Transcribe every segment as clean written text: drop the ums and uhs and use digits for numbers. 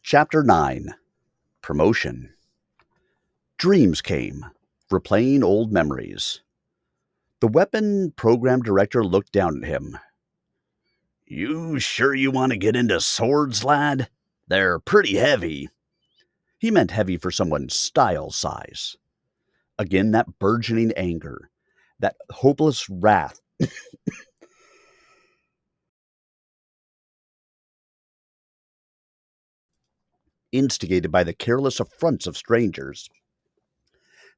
Chapter 9. Promotion. Dreams came, replaying old memories. The weapon program director looked down at him. "You sure you want to get into swords, lad? They're pretty heavy." He meant heavy for someone's Stile size. Again, that burgeoning anger, that hopeless wrath. Instigated by the careless affronts of strangers.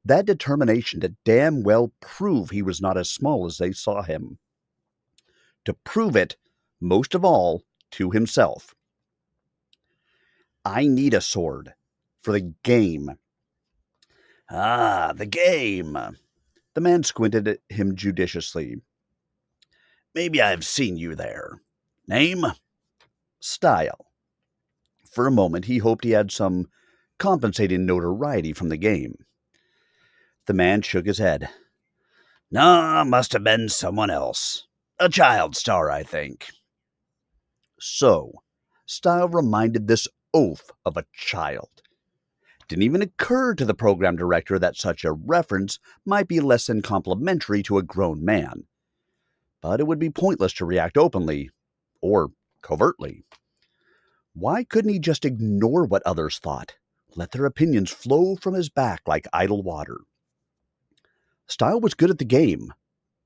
That determination to damn well prove he was not as small as they saw him. To prove it, most of all, to himself. "I need a sword. For the game." "Ah, the game." The man squinted at him judiciously. "Maybe I've seen you there. Name?" "Stile." For a moment, he hoped he had some compensating notoriety from the game. The man shook his head. "No, must have been someone else. A child star, I think." So, Stile reminded this oaf of a child. Didn't even occur to the program director that such a reference might be less than complimentary to a grown man. But it would be pointless to react openly, or covertly. Why couldn't he just ignore what others thought? Let their opinions flow from his back like idle water. Stile was good at the game,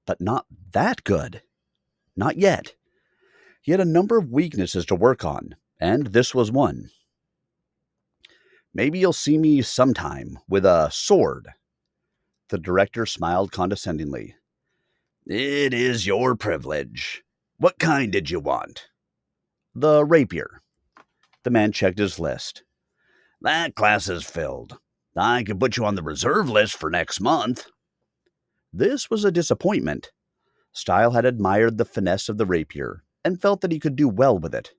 but not that good. Not yet. He had a number of weaknesses to work on, and this was one. "Maybe you'll see me sometime with a sword." The director smiled condescendingly. "It is your privilege. What kind did you want?" "The rapier." The man checked his list. "That class is filled. I could put you on the reserve list for next month." This was a disappointment. Stile had admired the finesse of the rapier and felt that he could do well with it.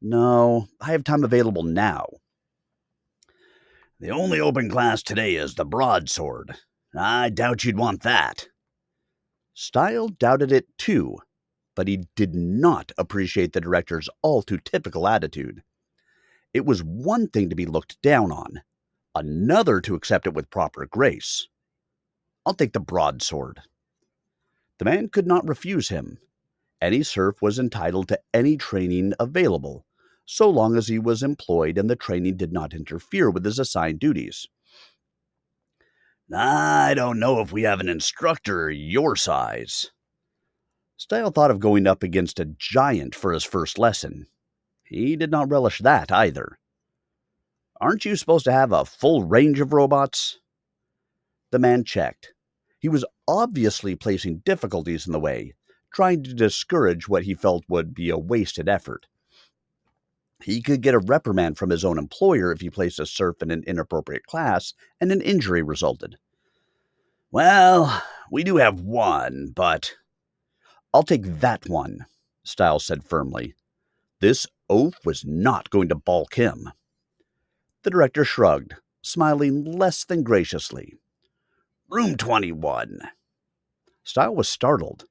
"No, I have time available now." "The only open class today is the broadsword. I doubt you'd want that." Stile doubted it too, but he did not appreciate the director's all too typical attitude. It was one thing to be looked down on, another to accept it with proper grace. "I'll take the broadsword." The man could not refuse him. Any serf was entitled to any training available, so long as he was employed and the training did not interfere with his assigned duties. "I don't know if we have an instructor your size." Stile thought of going up against a giant for his first lesson. He did not relish that either. "Aren't you supposed to have a full range of robots?" The man checked. He was obviously placing difficulties in the way, trying to discourage what he felt would be a wasted effort. He could get a reprimand from his own employer if he placed a serf in an inappropriate class and an injury resulted. "Well, we do have one, but—" "I'll take that one," Stile said firmly. This oaf was not going to balk him. The director shrugged, smiling less than graciously. "Room 21. Stile was startled.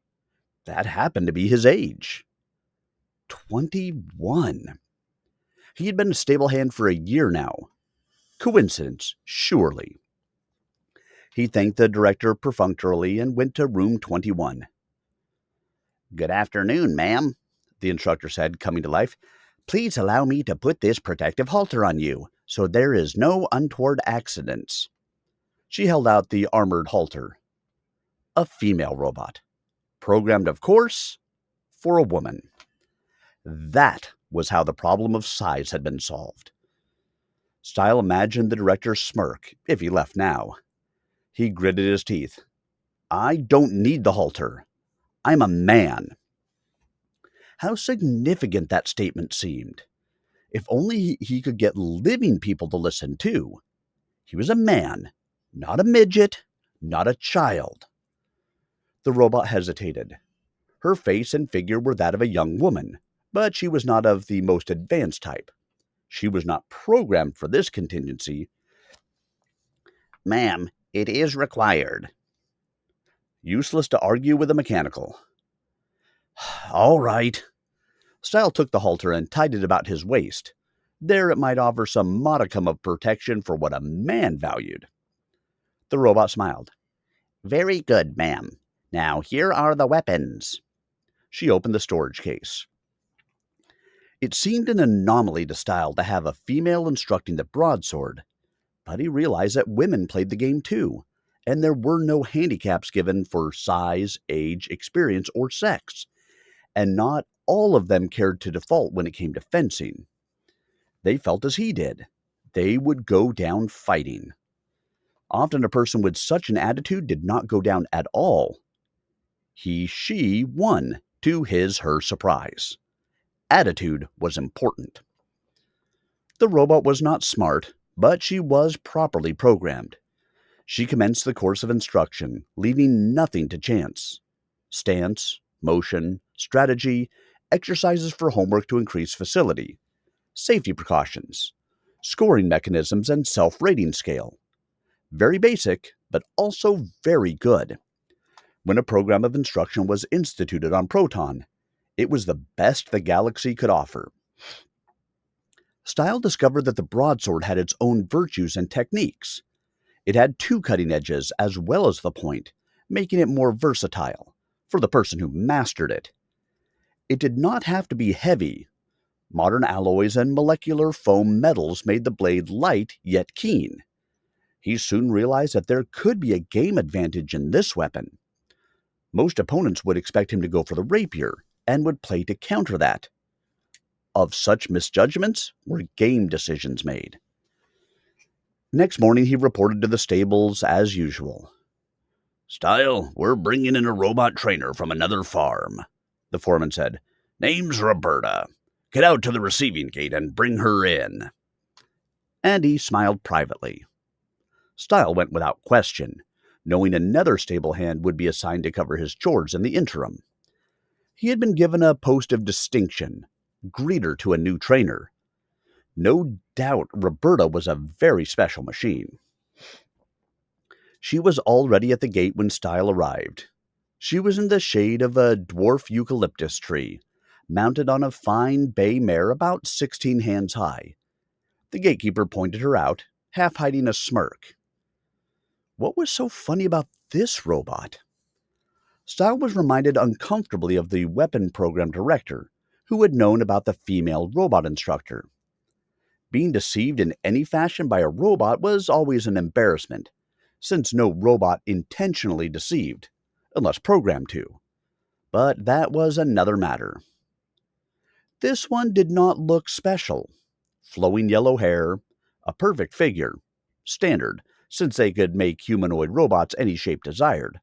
That happened to be his age. 21. He had been a stable hand for a year now. Coincidence, surely. He thanked the director perfunctorily and went to room 21. "Good afternoon, ma'am," the instructor said, coming to life. "Please allow me to put this protective halter on you, so there is no untoward accidents." She held out the armored halter. A female robot. Programmed, of course, for a woman. That was how the problem of size had been solved. Stile imagined the director's smirk, if he left now. He gritted his teeth. "I don't need the halter. I'm a man." How significant that statement seemed. If only he could get living people to listen too. He was a man, not a midget, not a child. The robot hesitated. Her face and figure were that of a young woman, but she was not of the most advanced type. She was not programmed for this contingency. "Ma'am, it is required." Useless to argue with a mechanical. "All right." Stile took the halter and tied it about his waist. There it might offer some modicum of protection for what a man valued. The robot smiled. Very good, ma'am. Now here are the weapons. She opened the storage case. It seemed an anomaly to Stile to have a female instructing the broadsword, but he realized that women played the game too, and there were no handicaps given for size, age, experience, or sex, and not all of them cared to default when it came to fencing. They felt as he did. They would go down fighting. Often a person with such an attitude did not go down at all. She won, to her surprise. Attitude was important. The robot was not smart, but she was properly programmed. She commenced the course of instruction, leaving nothing to chance. Stance, motion, strategy, exercises for homework to increase facility, safety precautions, scoring mechanisms, and self-rating scale. Very basic, but also very good. When a program of instruction was instituted on Proton, it was the best the galaxy could offer. Stile discovered that the broadsword had its own virtues and techniques. It had two cutting edges as well as the point, making it more versatile for the person who mastered it. It did not have to be heavy. Modern alloys and molecular foam metals made the blade light yet keen. He soon realized that there could be a game advantage in this weapon. Most opponents would expect him to go for the rapier and would play to counter that. Of such misjudgments were game decisions made. Next morning he reported to the stables as usual. "Stile, we're bringing in a robot trainer from another farm," the foreman said. "Name's Roberta. Get out to the receiving gate and bring her in." And he smiled privately. Stile went without question, knowing another stable hand would be assigned to cover his chores in the interim. He had been given a post of distinction, greeter to a new trainer. No doubt Roberta was a very special machine. She was already at the gate when Stile arrived. She was in the shade of a dwarf eucalyptus tree, mounted on a fine bay mare about 16 hands high. The gatekeeper pointed her out, half hiding a smirk. What was so funny about this robot? Stile was reminded uncomfortably of the weapon program director, who had known about the female robot instructor. Being deceived in any fashion by a robot was always an embarrassment, since no robot intentionally deceived, unless programmed to. But that was another matter. This one did not look special. Flowing yellow hair, a perfect figure, standard, since they could make humanoid robots any shape desired.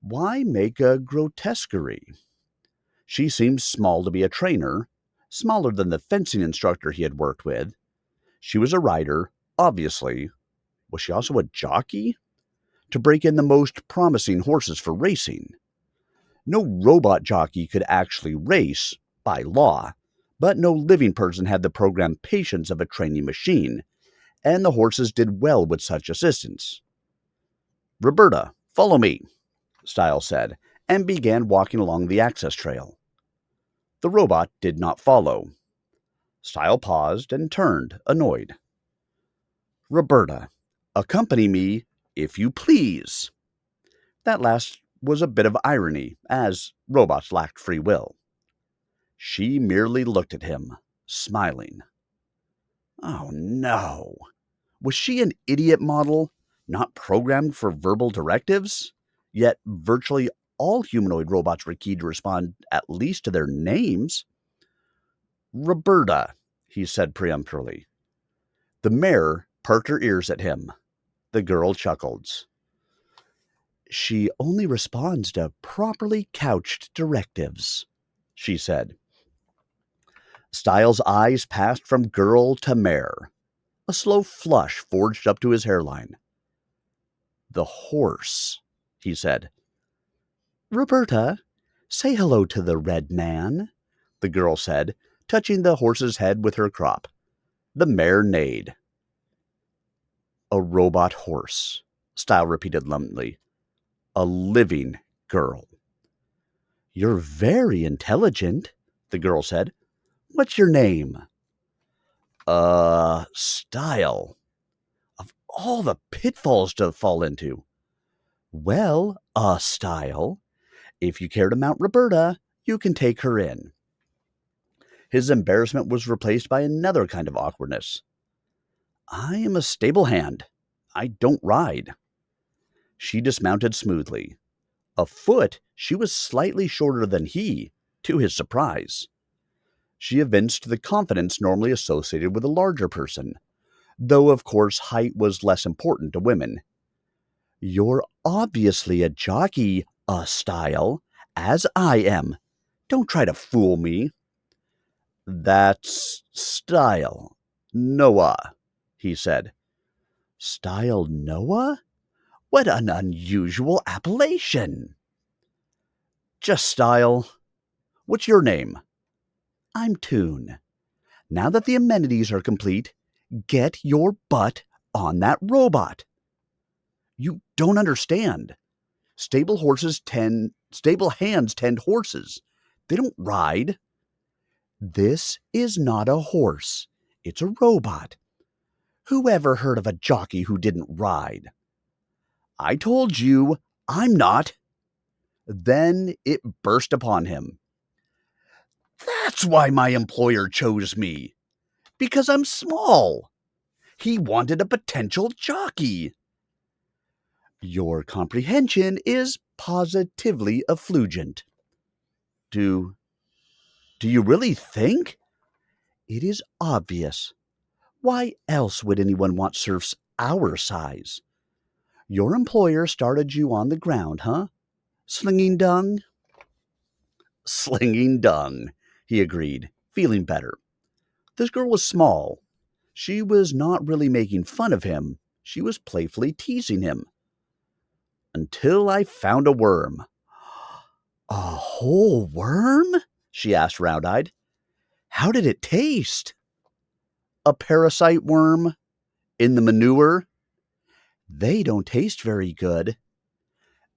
Why make a grotesquerie? She seemed small to be a trainer, smaller than the fencing instructor he had worked with. She was a rider, obviously. Was she also a jockey? To break in the most promising horses for racing. No robot jockey could actually race, by law, but no living person had the programmed patience of a training machine, and the horses did well with such assistance. "Roberta, follow me," Stile said, and began walking along the access trail. The robot did not follow. Stile paused and turned, annoyed. "Roberta, accompany me, if you please." That last was a bit of irony, as robots lacked free will. She merely looked at him, smiling. Oh no! Was she an idiot model, not programmed for verbal directives? Yet virtually all humanoid robots were keyed to respond at least to their names. "Roberta," he said peremptorily. The mare perked her ears at him. The girl chuckled. "She only responds to properly couched directives," she said. Stile's eyes passed from girl to mare. A slow flush forged up to his hairline. "The horse," he said. "Roberta, say hello to the red man," the girl said, touching the horse's head with her crop. The mare neighed. "A robot horse," Stile repeated numbly. "A living girl." "You're very intelligent," the girl said. "What's your name?" Stile. Of all the pitfalls to fall into. Well, Stile, if you care to mount Roberta, you can take her in. His embarrassment was replaced by another kind of awkwardness. I am a stable hand. I don't ride. She dismounted smoothly. Afoot, she was slightly shorter than he, to his surprise. She evinced the confidence normally associated with a larger person, though of course height was less important to women. You're obviously a jockey, Stile, as I am. Don't try to fool me. That's Stile. Noah, he said. Stile Noah? What an unusual appellation. Just Stile. What's your name? I'm Toon. Now that the amenities are complete, get your butt on that robot. You don't understand. Stable hands tend horses. They don't ride. This is not a horse. It's a robot. Who ever heard of a jockey who didn't ride? I told you, I'm not. Then it burst upon him. That's why my employer chose me. Because I'm small. He wanted a potential jockey. Your comprehension is positively effulgent. Do you really think? It is obvious. Why else would anyone want serfs our size? Your employer started you on the ground, huh? Slinging dung? Slinging dung, he agreed, feeling better. This girl was small. She was not really making fun of him. She was playfully teasing him. Until I found a worm. A whole worm? She asked round-eyed. How did it taste? A parasite worm? In the manure? They don't taste very good.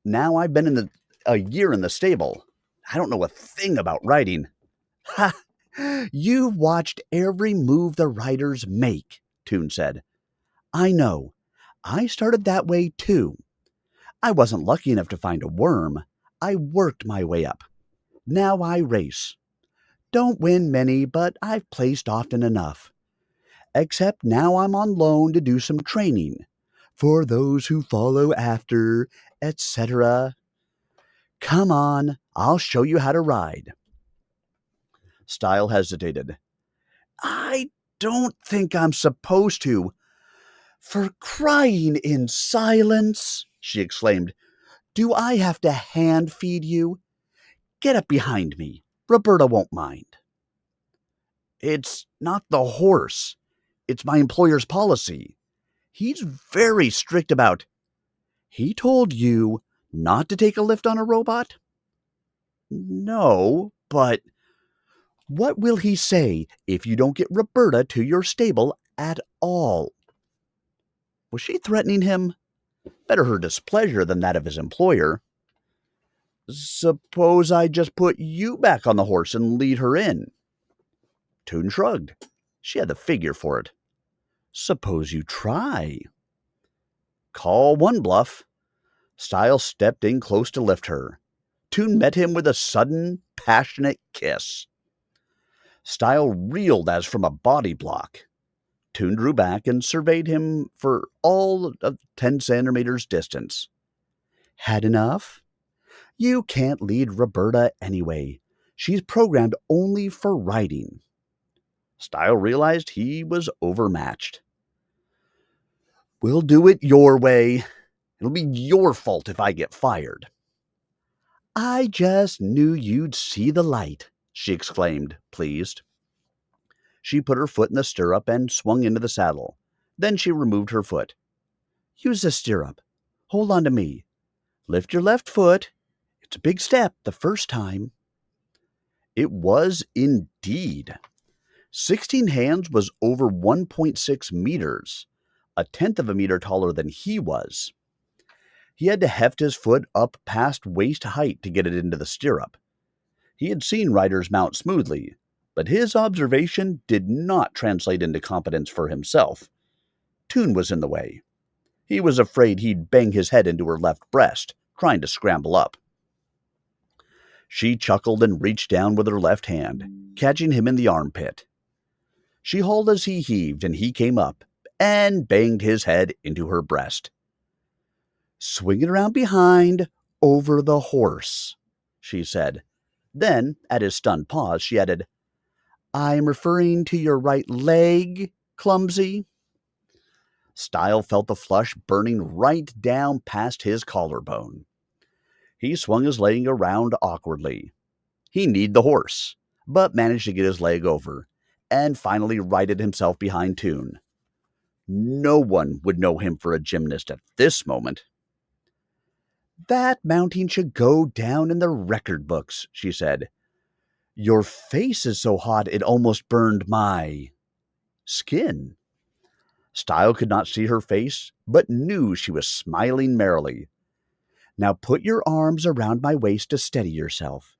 Now I've been a year in the stable. I don't know a thing about riding. Ha! You've watched every move the riders make, Toon said. I know. I started that way too. I wasn't lucky enough to find a worm. I worked my way up. Now I race. Don't win many, but I've placed often enough. Except now I'm on loan to do some training. For those who follow after, etc. Come on, I'll show you how to ride. Stile hesitated. I don't think I'm supposed to. For crying in silence, she exclaimed. Do I have to hand feed you? Get up behind me. Roberta won't mind. It's not the horse. It's my employer's policy. He's very strict about. He told you not to take a lift on a robot? No, but what will he say if you don't get Roberta to your stable at all? Was she threatening him? Better her displeasure than that of his employer. Suppose I just put you back on the horse and lead her in. Toon shrugged. She had the figure for it. Suppose you try. Call one bluff. Stile stepped in close to lift her. Toon met him with a sudden, passionate kiss. Stile reeled as from a body block. Toon drew back and surveyed him for all of 10 centimeters distance. Had enough? You can't lead Roberta anyway. She's programmed only for riding. Stile realized he was overmatched. We'll do it your way. It'll be your fault if I get fired. I just knew you'd see the light, she exclaimed, pleased. She put her foot in the stirrup and swung into the saddle. Then she removed her foot. Use the stirrup. Hold on to me. Lift your left foot. It's a big step the first time. It was indeed. 16 hands was over 1.6 meters, a tenth of a meter taller than he was. He had to heft his foot up past waist height to get it into the stirrup. He had seen riders mount smoothly, But his observation did not translate into competence for himself. Toon was in the way. He was afraid he'd bang his head into her left breast, trying to scramble up. She chuckled and reached down with her left hand, catching him in the armpit. She hauled as he heaved, and he came up and banged his head into her breast. "Swing it around behind, over the horse," she said. Then, at his stunned pause, she added, "I'm referring to your right leg, clumsy." Stile felt the flush burning right down past his collarbone. He swung his leg around awkwardly. He kneed the horse, but managed to get his leg over, and finally righted himself behind Toon. No one would know him for a gymnast at this moment. "That mounting should go down in the record books," she said. "Your face is so hot it almost burned my skin." Stile could not see her face, but knew she was smiling merrily. "Now put your arms around my waist to steady yourself.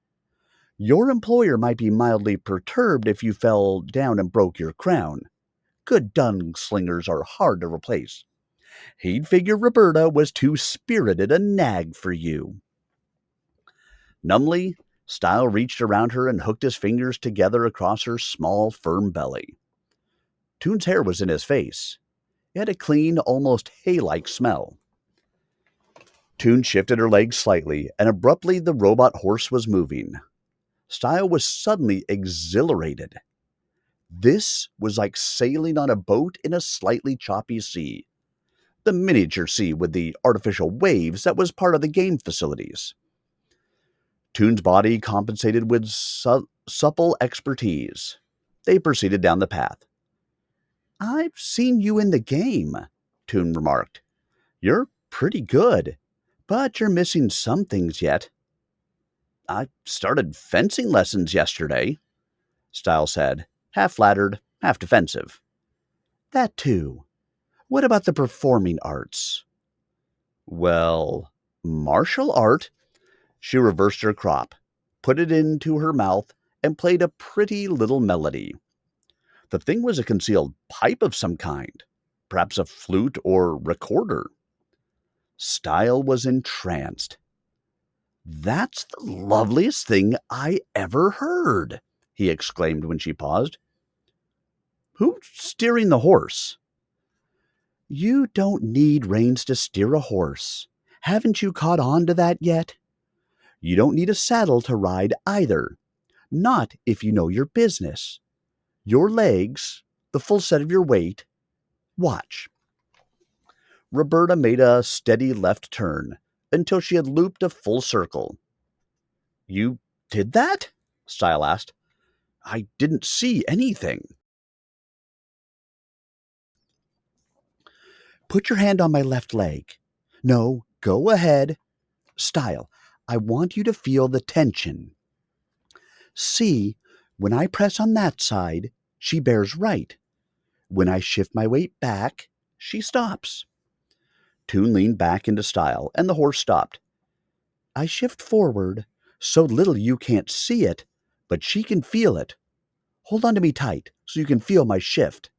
Your employer might be mildly perturbed if you fell down and broke your crown. Good gunslingers are hard to replace. He'd figure Roberta was too spirited a nag for you." Numbly, Stile reached around her and hooked his fingers together across her small, firm belly. Toon's hair was in his face. It had a clean, almost hay-like smell. Toon shifted her legs slightly, and abruptly the robot horse was moving. Stile was suddenly exhilarated. This was like sailing on a boat in a slightly choppy sea. The miniature sea with the artificial waves that was part of the game facilities. Toon's body compensated with supple expertise. They proceeded down the path. "I've seen you in the game," Toon remarked. "You're pretty good, but you're missing some things yet." "I started fencing lessons yesterday," Stile said, half flattered, half defensive. "That too. What about the performing arts?" "Well, martial art." She reversed her crop, put it into her mouth, and played a pretty little melody. The thing was a concealed pipe of some kind, perhaps a flute or recorder. Stile was entranced. "That's the loveliest thing I ever heard," he exclaimed when she paused. "Who's steering the horse?" "You don't need reins to steer a horse. Haven't you caught on to that yet? You don't need a saddle to ride either. Not if you know your business. Your legs, the full set of your weight. Watch." Roberta made a steady left turn until she had looped a full circle. "You did that?" Stile asked. "I didn't see anything." "Put your hand on my left leg. No, go ahead. Stile, I want you to feel the tension. See, when I press on that side, she bears right. When I shift my weight back, she stops." Toon leaned back into Stile, and the horse stopped. "I shift forward, so little you can't see it, but she can feel it. Hold on to me tight, so you can feel my shift.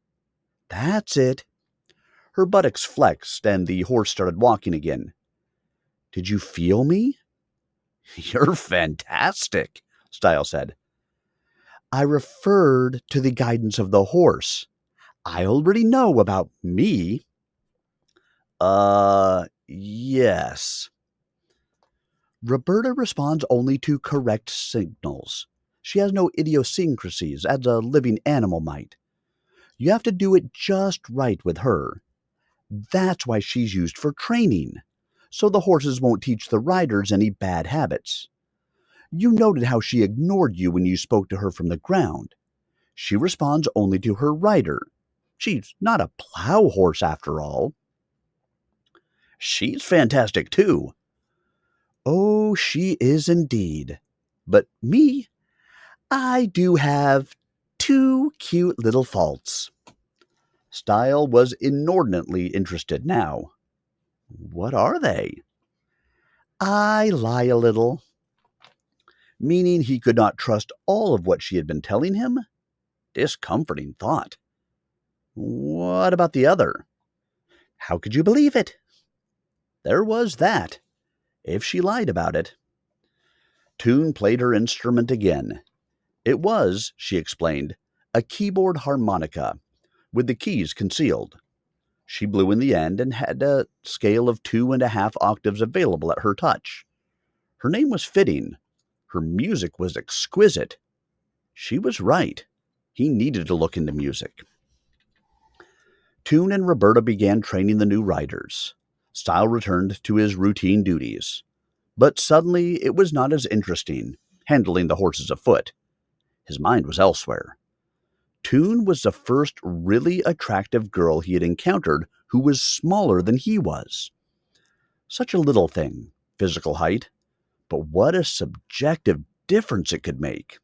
That's it." Her buttocks flexed, and the horse started walking again. "Did you feel me?" "You're fantastic," Stile said. "I referred to the guidance of the horse. I already know about me." Yes." "Roberta responds only to correct signals. She has no idiosyncrasies as a living animal might. You have to do it just right with her. That's why she's used for training, so the horses won't teach the riders any bad habits. You noted how she ignored you when you spoke to her from the ground. She responds only to her rider. She's not a plow horse after all." "She's fantastic too." "Oh, she is indeed. But me, I do have two cute little faults." Stile was inordinately interested now. "What are they?" "I lie a little." Meaning he could not trust all of what she had been telling him? Discomforting thought. What about the other? How could you believe it? There was that, if she lied about it. Toon played her instrument again. It was, she explained, a keyboard harmonica, with the keys concealed. She blew in the end and had a scale of 2.5 octaves available at her touch. Her name was fitting. Her music was exquisite. She was right. He needed to look into music. Toon and Roberta began training the new riders. Stile returned to his routine duties. But suddenly it was not as interesting, handling the horses afoot. His mind was elsewhere. Toon was the first really attractive girl he had encountered who was smaller than he was. Such a little thing, physical height, but what a subjective difference it could make.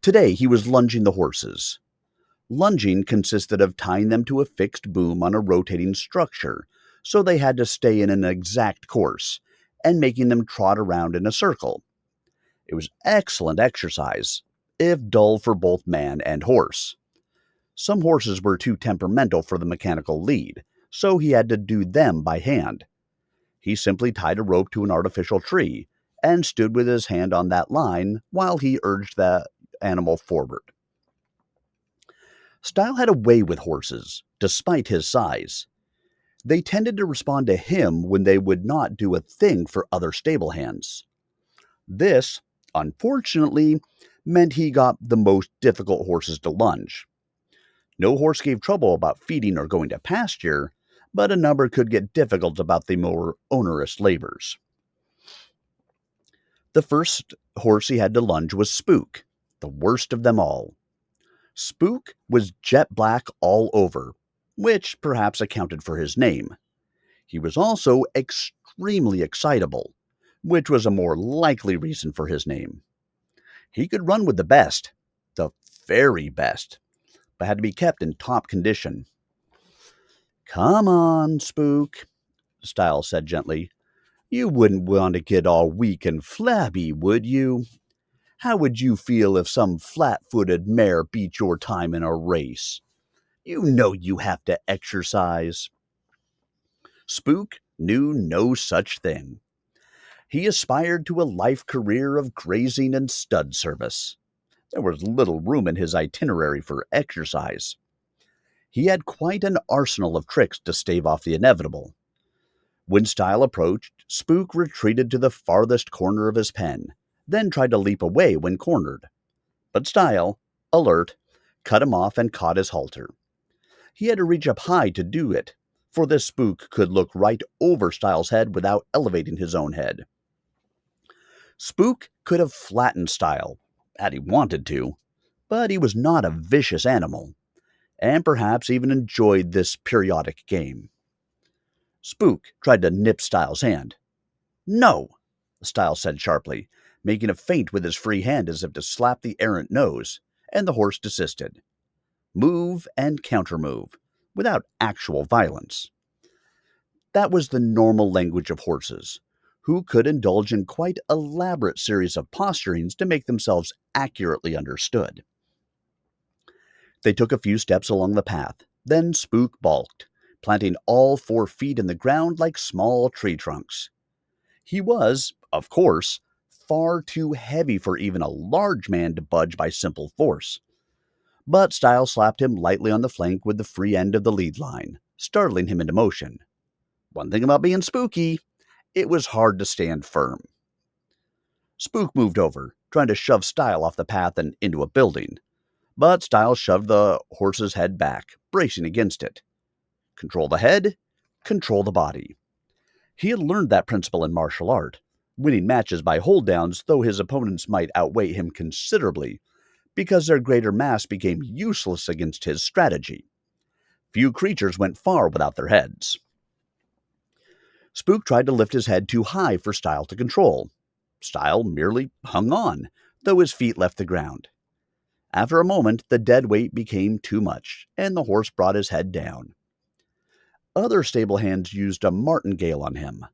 Today he was lunging the horses. Lunging consisted of tying them to a fixed boom on a rotating structure, so they had to stay in an exact course, and making them trot around in a circle. It was excellent exercise, if dull for both man and horse. Some horses were too temperamental for the mechanical lead, so he had to do them by hand. He simply tied a rope to an artificial tree and stood with his hand on that line while he urged the animal forward. Stile had a way with horses, despite his size. They tended to respond to him when they would not do a thing for other stable hands. This, unfortunately, meant he got the most difficult horses to lunge. No horse gave trouble about feeding or going to pasture, but a number could get difficult about the more onerous labors. The first horse he had to lunge was Spook, the worst of them all. Spook was jet black all over, which perhaps accounted for his name. He was also extremely excitable, which was a more likely reason for his name. He could run with the best, the very best, but had to be kept in top condition. "Come on, Spook," Stile said gently. "You wouldn't want to get all weak and flabby, would you? How would you feel if some flat-footed mare beat your time in a race? You know you have to exercise." Spook knew no such thing. He aspired to a life career of grazing and stud service. There was little room in his itinerary for exercise. He had quite an arsenal of tricks to stave off the inevitable. When Stile approached, Spook retreated to the farthest corner of his pen, then tried to leap away when cornered. But Stile, alert, cut him off and caught his halter. He had to reach up high to do it, for this Spook could look right over Stile's head without elevating his own head. Spook could have flattened Stile, had he wanted to, but he was not a vicious animal, and perhaps even enjoyed this periodic game. Spook tried to nip Stile's hand. "No," Stile said sharply, making a feint with his free hand as if to slap the errant nose, and the horse desisted. Move and countermove, without actual violence. That was the normal language of horses, who could indulge in quite elaborate series of posturings to make themselves accurately understood. They took a few steps along the path, then Spook balked, planting all 4 feet in the ground like small tree trunks. He was, of course, far too heavy for even a large man to budge by simple force. But Stile slapped him lightly on the flank with the free end of the lead line, startling him into motion. One thing about being spooky, it was hard to stand firm. Spook moved over, trying to shove Stile off the path and into a building. But Stile shoved the horse's head back, bracing against it. Control the head, control the body. He had learned that principle in martial art, winning matches by hold-downs, though his opponents might outweigh him considerably, because their greater mass became useless against his strategy. Few creatures went far without their heads. Spook tried to lift his head too high for Stile to control. Stile merely hung on, though his feet left the ground. After a moment, the dead weight became too much, and the horse brought his head down. Other stable hands used a martingale on him,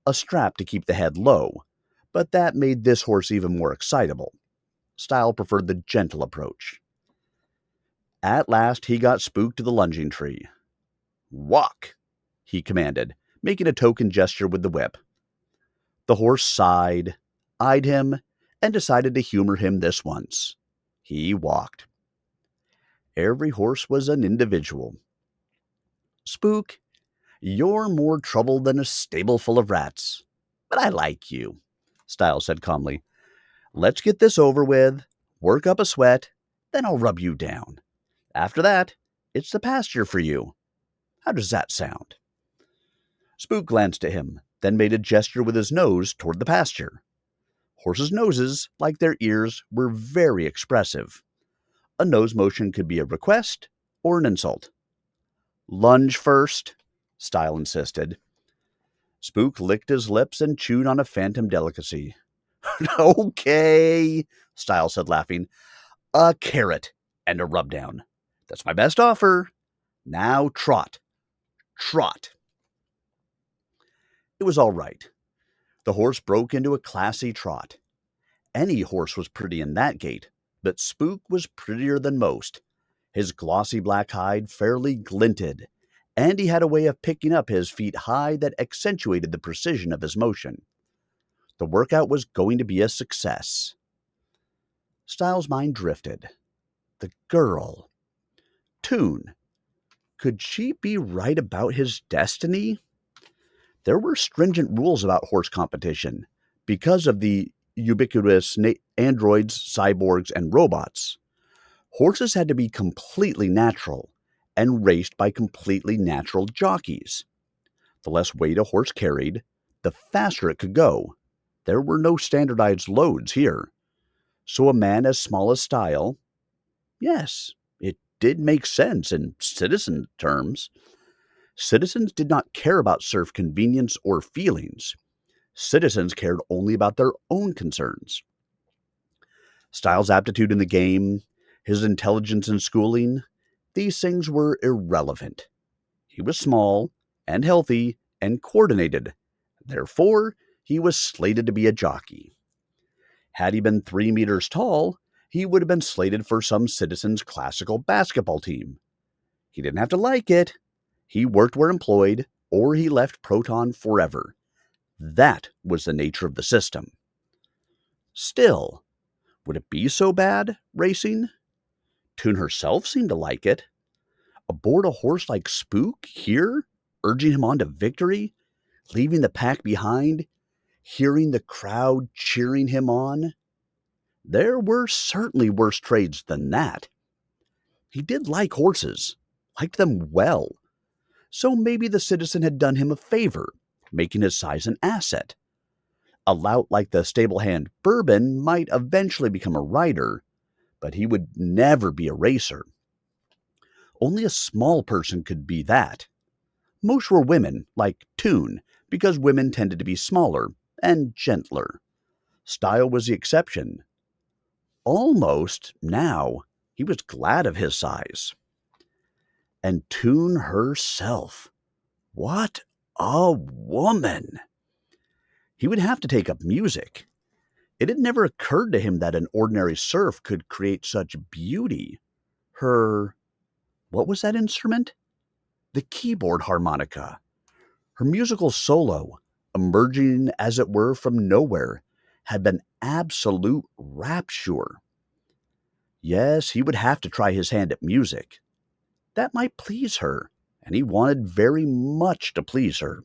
a strap to keep the head low, but that made this horse even more excitable. Stile preferred the gentle approach. At last he got Spook to the lunging tree. "Walk," he commanded, making a token gesture with the whip. The horse sighed, eyed him, and decided to humor him this once. He walked. Every horse was an individual. "Spook, you're more trouble than a stable full of rats. But I like you," Stile said calmly. "Let's get this over with, work up a sweat, then I'll rub you down. After that, it's the pasture for you. How does that sound?" Spook glanced at him, then made a gesture with his nose toward the pasture. Horses' noses, like their ears, were very expressive. A nose motion could be a request or an insult. "Lunge first," Stile insisted. Spook licked his lips and chewed on a phantom delicacy. "Okay," Stile said, laughing. "A carrot and a rubdown. That's my best offer. Now trot. Trot." It was all right. The horse broke into a classy trot. Any horse was pretty in that gait, but Spook was prettier than most. His glossy black hide fairly glinted, and he had a way of picking up his feet high that accentuated the precision of his motion. The workout was going to be a success. Stile's mind drifted. The girl. Toon. Could she be right about his destiny? There were stringent rules about horse competition because of the ubiquitous androids, cyborgs, and robots. Horses had to be completely natural and raced by completely natural jockeys. The less weight a horse carried, the faster it could go. There were no standardized loads here. So a man as small as Stile, yes, it did make sense in citizen terms. Citizens did not care about serf convenience or feelings. Citizens cared only about their own concerns. Stile's aptitude in the game, his intelligence in schooling, these things were irrelevant. He was small and healthy and coordinated. Therefore, he was slated to be a jockey. Had he been 3 meters tall, he would have been slated for some citizen's classical basketball team. He didn't have to like it. He worked where employed, or he left Proton forever. That was the nature of the system. Still, would it be so bad, racing? Toon herself seemed to like it. Aboard a horse like Spook here, urging him on to victory, leaving the pack behind, hearing the crowd cheering him on. There were certainly worse trades than that. He did like horses, liked them well. So maybe the citizen had done him a favor, making his size an asset. A lout like the stable hand Bourbon might eventually become a rider, but he would never be a racer. Only a small person could be that. Most were women, like Toon, because women tended to be smaller and gentler. Stile was the exception. Almost, now, he was glad of his size. And Toon herself. What a woman! He would have to take up music. It had never occurred to him that an ordinary serf could create such beauty. What was that instrument? The keyboard harmonica. Her musical solo, emerging as it were from nowhere, had been absolute rapture. Yes, he would have to try his hand at music. That might please her, and he wanted very much to please her.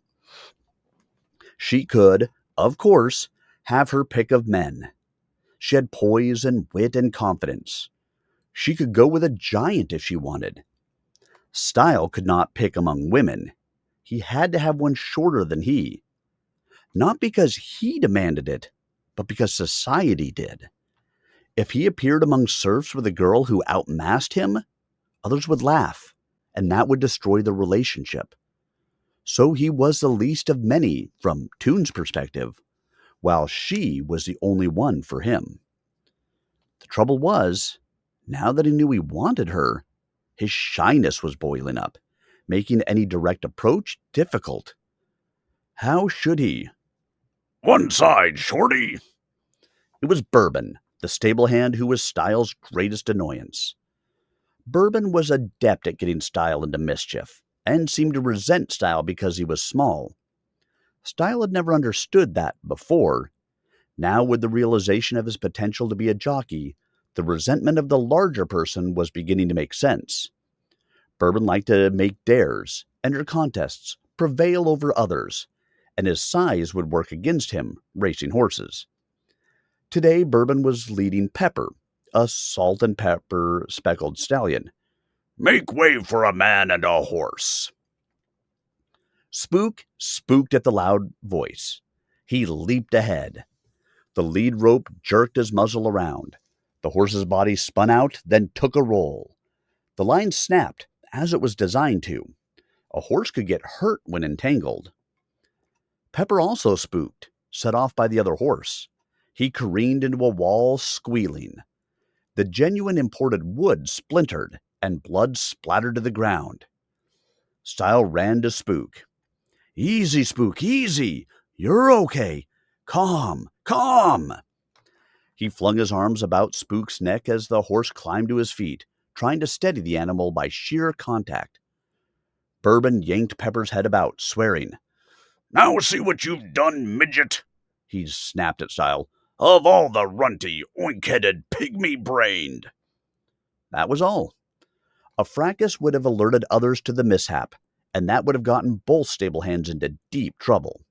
She could, of course, have her pick of men. She had poise and wit and confidence. She could go with a giant if she wanted. Stile could not pick among women. He had to have one shorter than he. Not because he demanded it, but because society did. If he appeared among serfs with a girl who outmassed him, others would laugh, and that would destroy the relationship. So he was the least of many from Toon's perspective, while she was the only one for him. The trouble was, now that he knew he wanted her, his shyness was boiling up, making any direct approach difficult. How should he? "One side, shorty!" It was Bourbon, the stable hand who was Stile's greatest annoyance. Bourbon was adept at getting Stile into mischief, and seemed to resent Stile because he was small. Stile had never understood that before. Now, with the realization of his potential to be a jockey, the resentment of the larger person was beginning to make sense. Bourbon liked to make dares, enter contests, prevail over others, and his size would work against him, racing horses. Today, Bourbon was leading Pepper, a salt and pepper speckled stallion. "Make way for a man and a horse." Spook spooked at the loud voice. He leaped ahead. The lead rope jerked his muzzle around. The horse's body spun out, then took a roll. The line snapped, as it was designed to. A horse could get hurt when entangled. Pepper also spooked, set off by the other horse. He careened into a wall, squealing. The genuine imported wood splintered, and blood splattered to the ground. Stile ran to Spook. "Easy, Spook, easy! You're okay! Calm, calm!" He flung his arms about Spook's neck as the horse climbed to his feet, trying to steady the animal by sheer contact. Bourbon yanked Pepper's head about, swearing. "Now see what you've done, midget!" he snapped at Stile. "Of all the runty, oink-headed, pygmy-brained!" That was all. A fracas would have alerted others to the mishap, and that would have gotten both stable hands into deep trouble.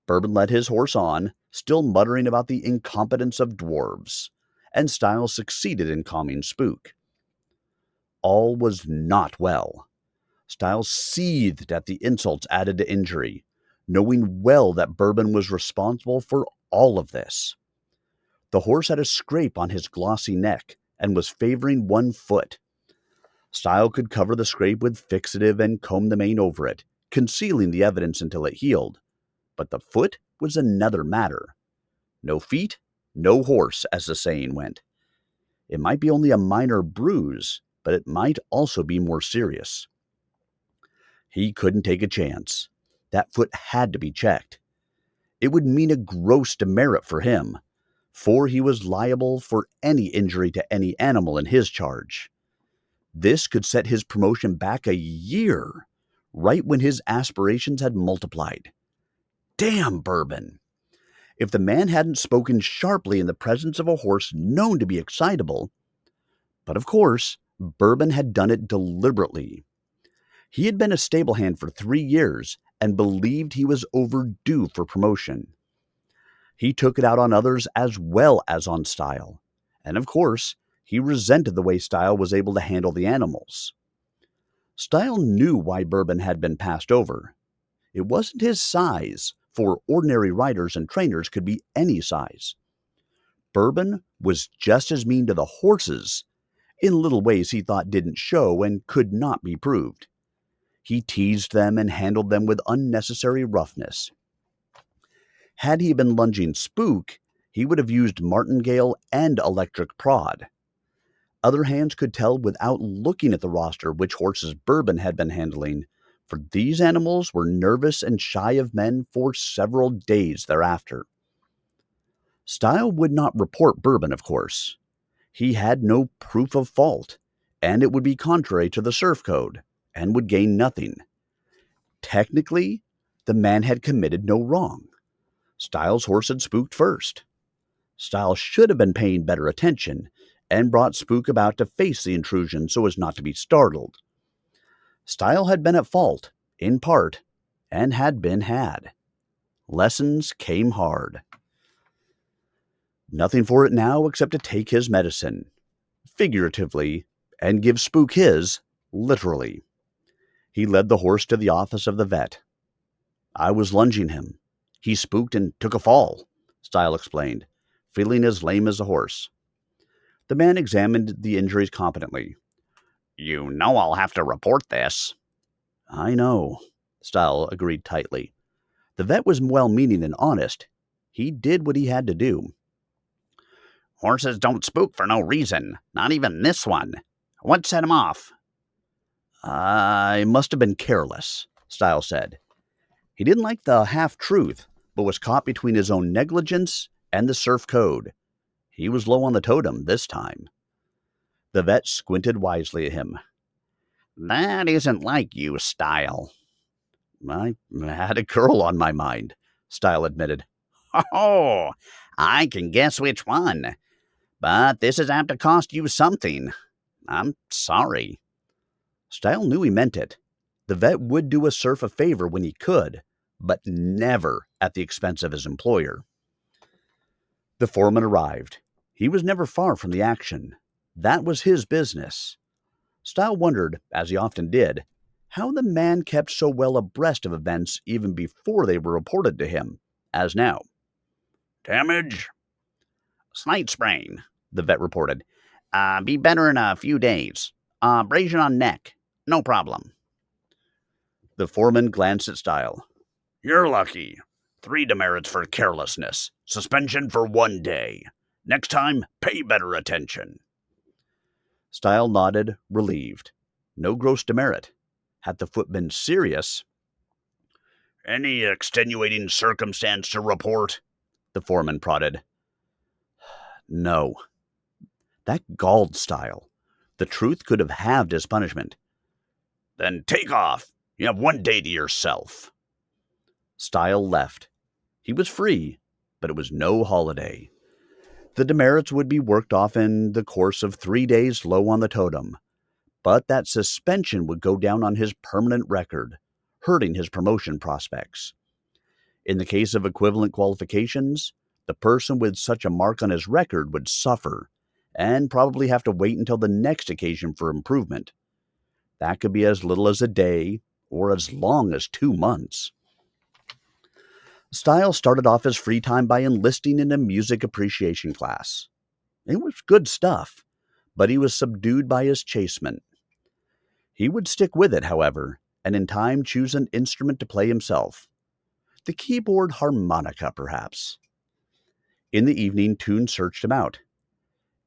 Bourbon led his horse on, still muttering about the incompetence of dwarves, and Stile succeeded in calming Spook. All was not well. Stile seethed at the insults added to injury, knowing well that Bourbon was responsible for all of this. The horse had a scrape on his glossy neck and was favoring one foot. Stile could cover the scrape with fixative and comb the mane over it, concealing the evidence until it healed. But the foot was another matter. No feet, no horse, as the saying went. It might be only a minor bruise, but it might also be more serious. He couldn't take a chance. That foot had to be checked. It would mean a gross demerit for him, for he was liable for any injury to any animal in his charge. This could set his promotion back a year, right when his aspirations had multiplied. Damn Bourbon! If the man hadn't spoken sharply in the presence of a horse known to be excitable, but of course, Bourbon had done it deliberately. He had been a stable hand for 3 years and believed he was overdue for promotion. He took it out on others as well as on Stile, and of course, he resented the way Stile was able to handle the animals. Stile knew why Bourbon had been passed over. It wasn't his size, for ordinary riders and trainers could be any size. Bourbon was just as mean to the horses, in little ways he thought didn't show and could not be proved. He teased them and handled them with unnecessary roughness. Had he been lunging Spook, he would have used martingale and electric prod. Other hands could tell without looking at the roster which horses Bourbon had been handling, for these animals were nervous and shy of men for several days thereafter. Stile would not report Bourbon, of course. He had no proof of fault, and it would be contrary to the surf code, and would gain nothing. Technically, the man had committed no wrong. Stile's horse had spooked first. Stile should have been paying better attention, and brought Spook about to face the intrusion so as not to be startled. Stile had been at fault, in part, and had been had. Lessons came hard. Nothing for it now except to take his medicine, figuratively, and give Spook his, literally. He led the horse to the office of the vet. "I was lunging him. He spooked and took a fall," Stile explained, feeling as lame as a horse. The man examined the injuries competently. "You know I'll have to report this." "I know," Stile agreed tightly. The vet was well-meaning and honest. He did what he had to do. "Horses don't spook for no reason, not even this one. What set him off?" "I must have been careless," Stile said. He didn't like the half-truth, but was caught between his own negligence and the surf code. He was low on the totem this time. The vet squinted wisely at him. That isn't like you, Stile. I had a girl on my mind, Stile admitted. Oh, I can guess which one. But this is apt to cost you something. I'm sorry. Stile knew he meant it. The vet would do a serf a favor when he could, but never at the expense of his employer. The foreman arrived. He was never far from the action. That was his business. Stile wondered, as he often did, how the man kept so well abreast of events even before they were reported to him, as now. Damage? Slight sprain, the vet reported. Be better in a few days. Abrasion on neck. No problem. The foreman glanced at Stile. You're lucky. 3 demerits for carelessness. Suspension for 1 day. Next time, pay better attention. Stile nodded, relieved. No gross demerit. Had the foot been serious... Any extenuating circumstance to report? The foreman prodded. No. That galled Stile. The truth could have halved his punishment. Then take off. You have 1 day to yourself. Stile left. He was free, but it was no holiday. The demerits would be worked off in the course of 3 days low on the totem, but that suspension would go down on his permanent record, hurting his promotion prospects. In the case of equivalent qualifications, the person with such a mark on his record would suffer, and probably have to wait until the next occasion for improvement. That could be as little as a day, or as long as 2 months. Stile started off his free time by enlisting in a music appreciation class. It was good stuff, but he was subdued by his chasement. He would stick with it, however, and in time choose an instrument to play himself. The keyboard harmonica, perhaps. In the evening, Toon searched him out.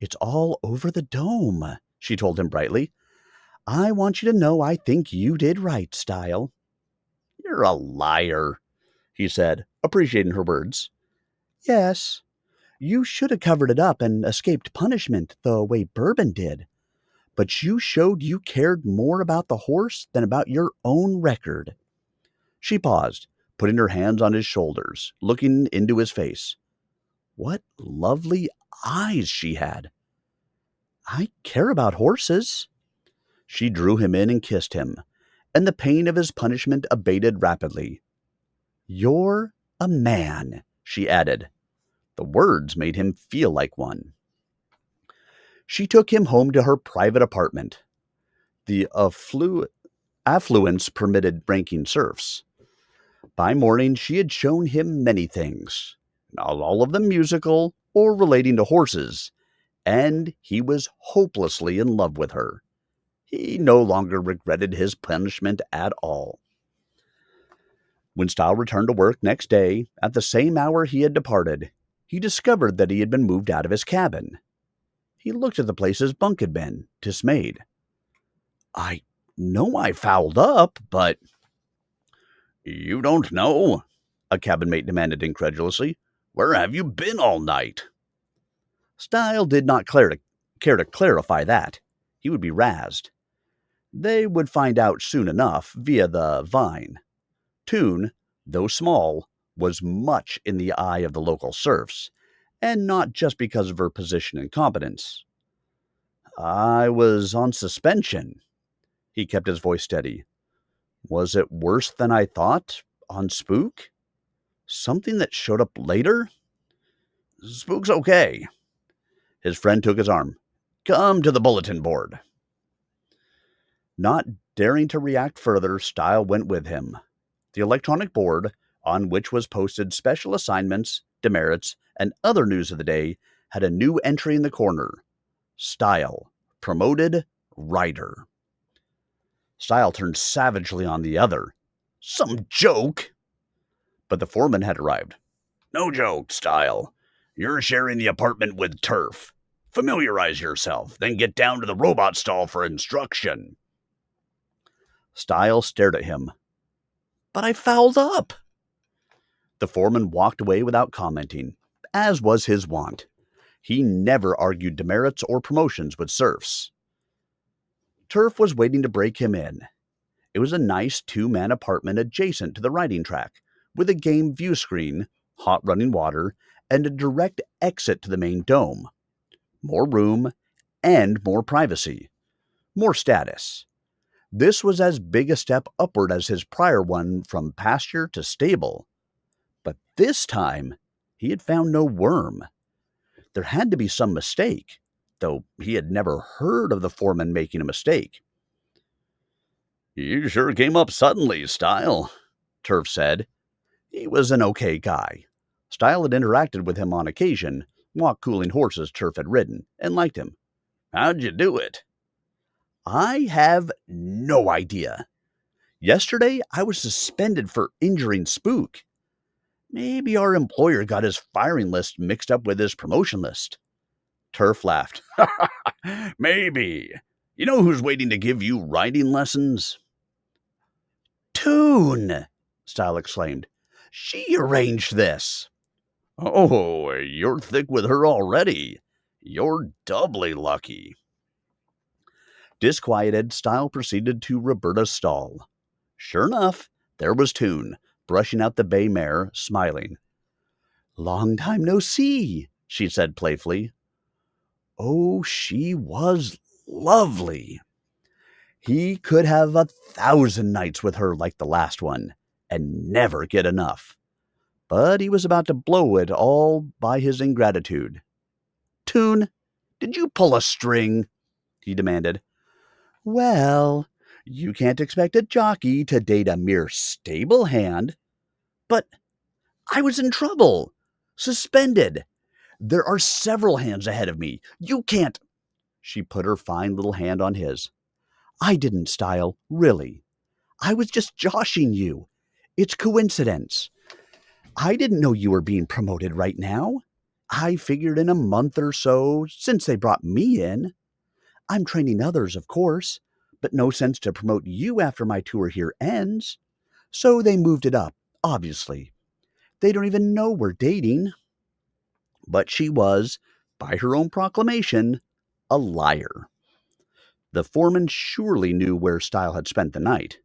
It's all over the dome, she told him brightly. I want you to know I think you did right, Stile. You're a liar, he said, appreciating her words. Yes, you should have covered it up and escaped punishment the way Bourbon did. But you showed you cared more about the horse than about your own record. She paused, putting her hands on his shoulders, looking into his face. What lovely eyes she had. I care about horses. She drew him in and kissed him, and the pain of his punishment abated rapidly. You're a man, she added. The words made him feel like one. She took him home to her private apartment. The affluence permitted ranking serfs. By morning, she had shown him many things, not all of them musical or relating to horses, and he was hopelessly in love with her. He no longer regretted his punishment at all. When Stile returned to work next day, at the same hour he had departed, he discovered that he had been moved out of his cabin. He looked at the place his bunk had been, dismayed. I know I fouled up, but... You don't know? A cabin mate demanded incredulously. Where have you been all night? Stile did not care to clarify that. He would be razzed. They would find out soon enough via the vine. Toon, though small, was much in the eye of the local serfs, and not just because of her position and competence. I was on suspension. He kept his voice steady. Was it worse than I thought? On Spook? Something that showed up later? Spook's okay. His friend took his arm. Come to the bulletin board. Not daring to react further, Stile went with him. The electronic board, on which was posted special assignments, demerits, and other news of the day, had a new entry in the corner. Stile, promoted, writer. Stile turned savagely on the other. Some joke! But the foreman had arrived. No joke, Stile. You're sharing the apartment with Turf. Familiarize yourself, then get down to the robot stall for instruction. Stile stared at him. But I fouled up. The foreman walked away without commenting, as was his wont. He never argued demerits or promotions with serfs. Turf was waiting to break him in. It was a nice two-man apartment adjacent to the riding track, with a game view screen, hot running water, and a direct exit to the main dome. More room and more privacy. More status. This was as big a step upward as his prior one from pasture to stable. But this time, he had found no worm. There had to be some mistake, though he had never heard of the foreman making a mistake. "You sure came up suddenly, Stile," Turf said. He was an okay guy. Stile had interacted with him on occasion, walk-cooling horses Turf had ridden, and liked him. "How'd you do it?" "I have no idea. Yesterday, I was suspended for injuring Spook. Maybe our employer got his firing list mixed up with his promotion list." Turf laughed. "Maybe. You know who's waiting to give you riding lessons?" "Toon!" Stile exclaimed. "She arranged this." "Oh, you're thick with her already. You're doubly lucky." Disquieted, Stile proceeded to Roberta's stall. Sure enough, there was Toon, brushing out the bay mare, smiling. "Long time no see," she said playfully. Oh, she was lovely. He could have 1,000 nights with her like the last one, and never get enough. But he was about to blow it all by his ingratitude. "Toon, did you pull a string?" he demanded. "Well, you can't expect a jockey to date a mere stable hand." "But I was in trouble. Suspended. There are several hands ahead of me. You can't." She put her fine little hand on his. "I didn't, Stile, really. I was just joshing you. It's coincidence. I didn't know you were being promoted right now. I figured in a month or so, since they brought me in. I'm training others, of course, but no sense to promote you after my tour here ends. So they moved it up, obviously. They don't even know we're dating." But she was, by her own proclamation, a liar. The foreman surely knew where Stile had spent the night.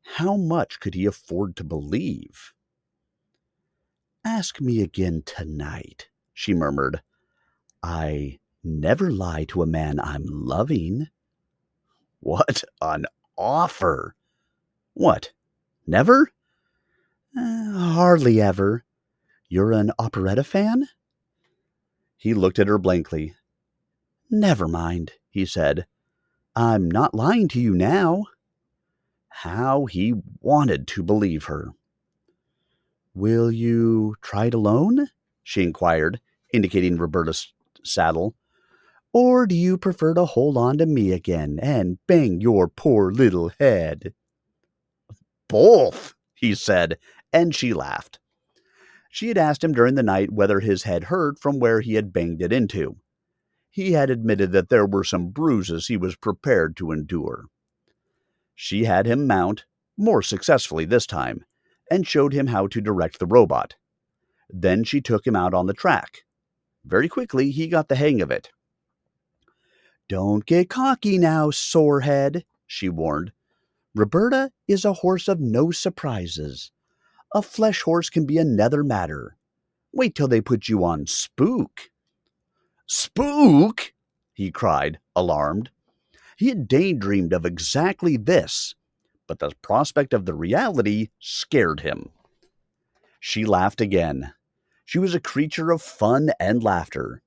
How much could he afford to believe? "Ask me again tonight," she murmured. "I never lie to a man I'm loving." What an offer! What, never? Hardly ever. You're an operetta fan?" He looked at her blankly. "Never mind," he said. "I'm not lying to you now." How he wanted to believe her. "Will you try it alone?" she inquired, indicating Roberta's saddle. "Or do you prefer to hold on to me again and bang your poor little head?" "Both," he said, and she laughed. She had asked him during the night whether his head hurt from where he had banged it into. He had admitted that there were some bruises he was prepared to endure. She had him mount, more successfully this time, and showed him how to direct the robot. Then she took him out on the track. Very quickly, he got the hang of it. "Don't get cocky now, sorehead," she warned. "Roberta is a horse of no surprises. A flesh horse can be another matter. Wait till they put you on Spook." "Spook?" he cried, alarmed. He had daydreamed of exactly this, but the prospect of the reality scared him. She laughed again. She was a creature of fun and laughter.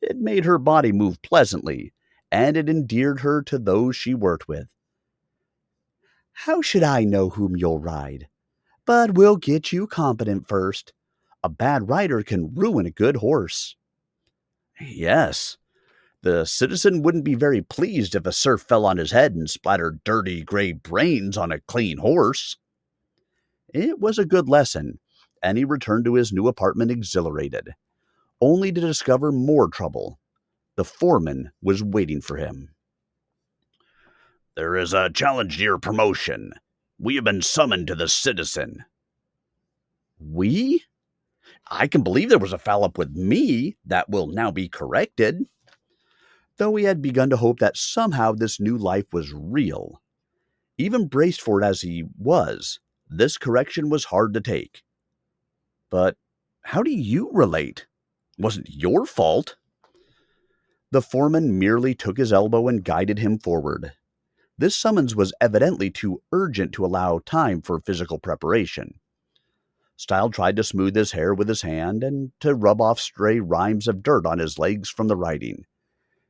It made her body move pleasantly, and it endeared her to those she worked with. "How should I know whom you'll ride? But we'll get you competent first. A bad rider can ruin a good horse." "Yes. The citizen wouldn't be very pleased if a surf fell on his head and splattered dirty gray brains on a clean horse." It was a good lesson, and he returned to his new apartment exhilarated, only to discover more trouble. The foreman was waiting for him. "There is a challenge to your promotion. We have been summoned to the citizen." "We? I can believe there was a foul up with me. That will now be corrected." though he had begun to hope that somehow this new life was real. Even braced for it as he was, this correction was hard to take. But how do you relate? Wasn't your fault. The foreman merely took his elbow and guided him forward. This summons was evidently too urgent to allow time for physical preparation. Stile tried to smooth his hair with his hand and to rub off stray rimes of dirt on his legs from the riding.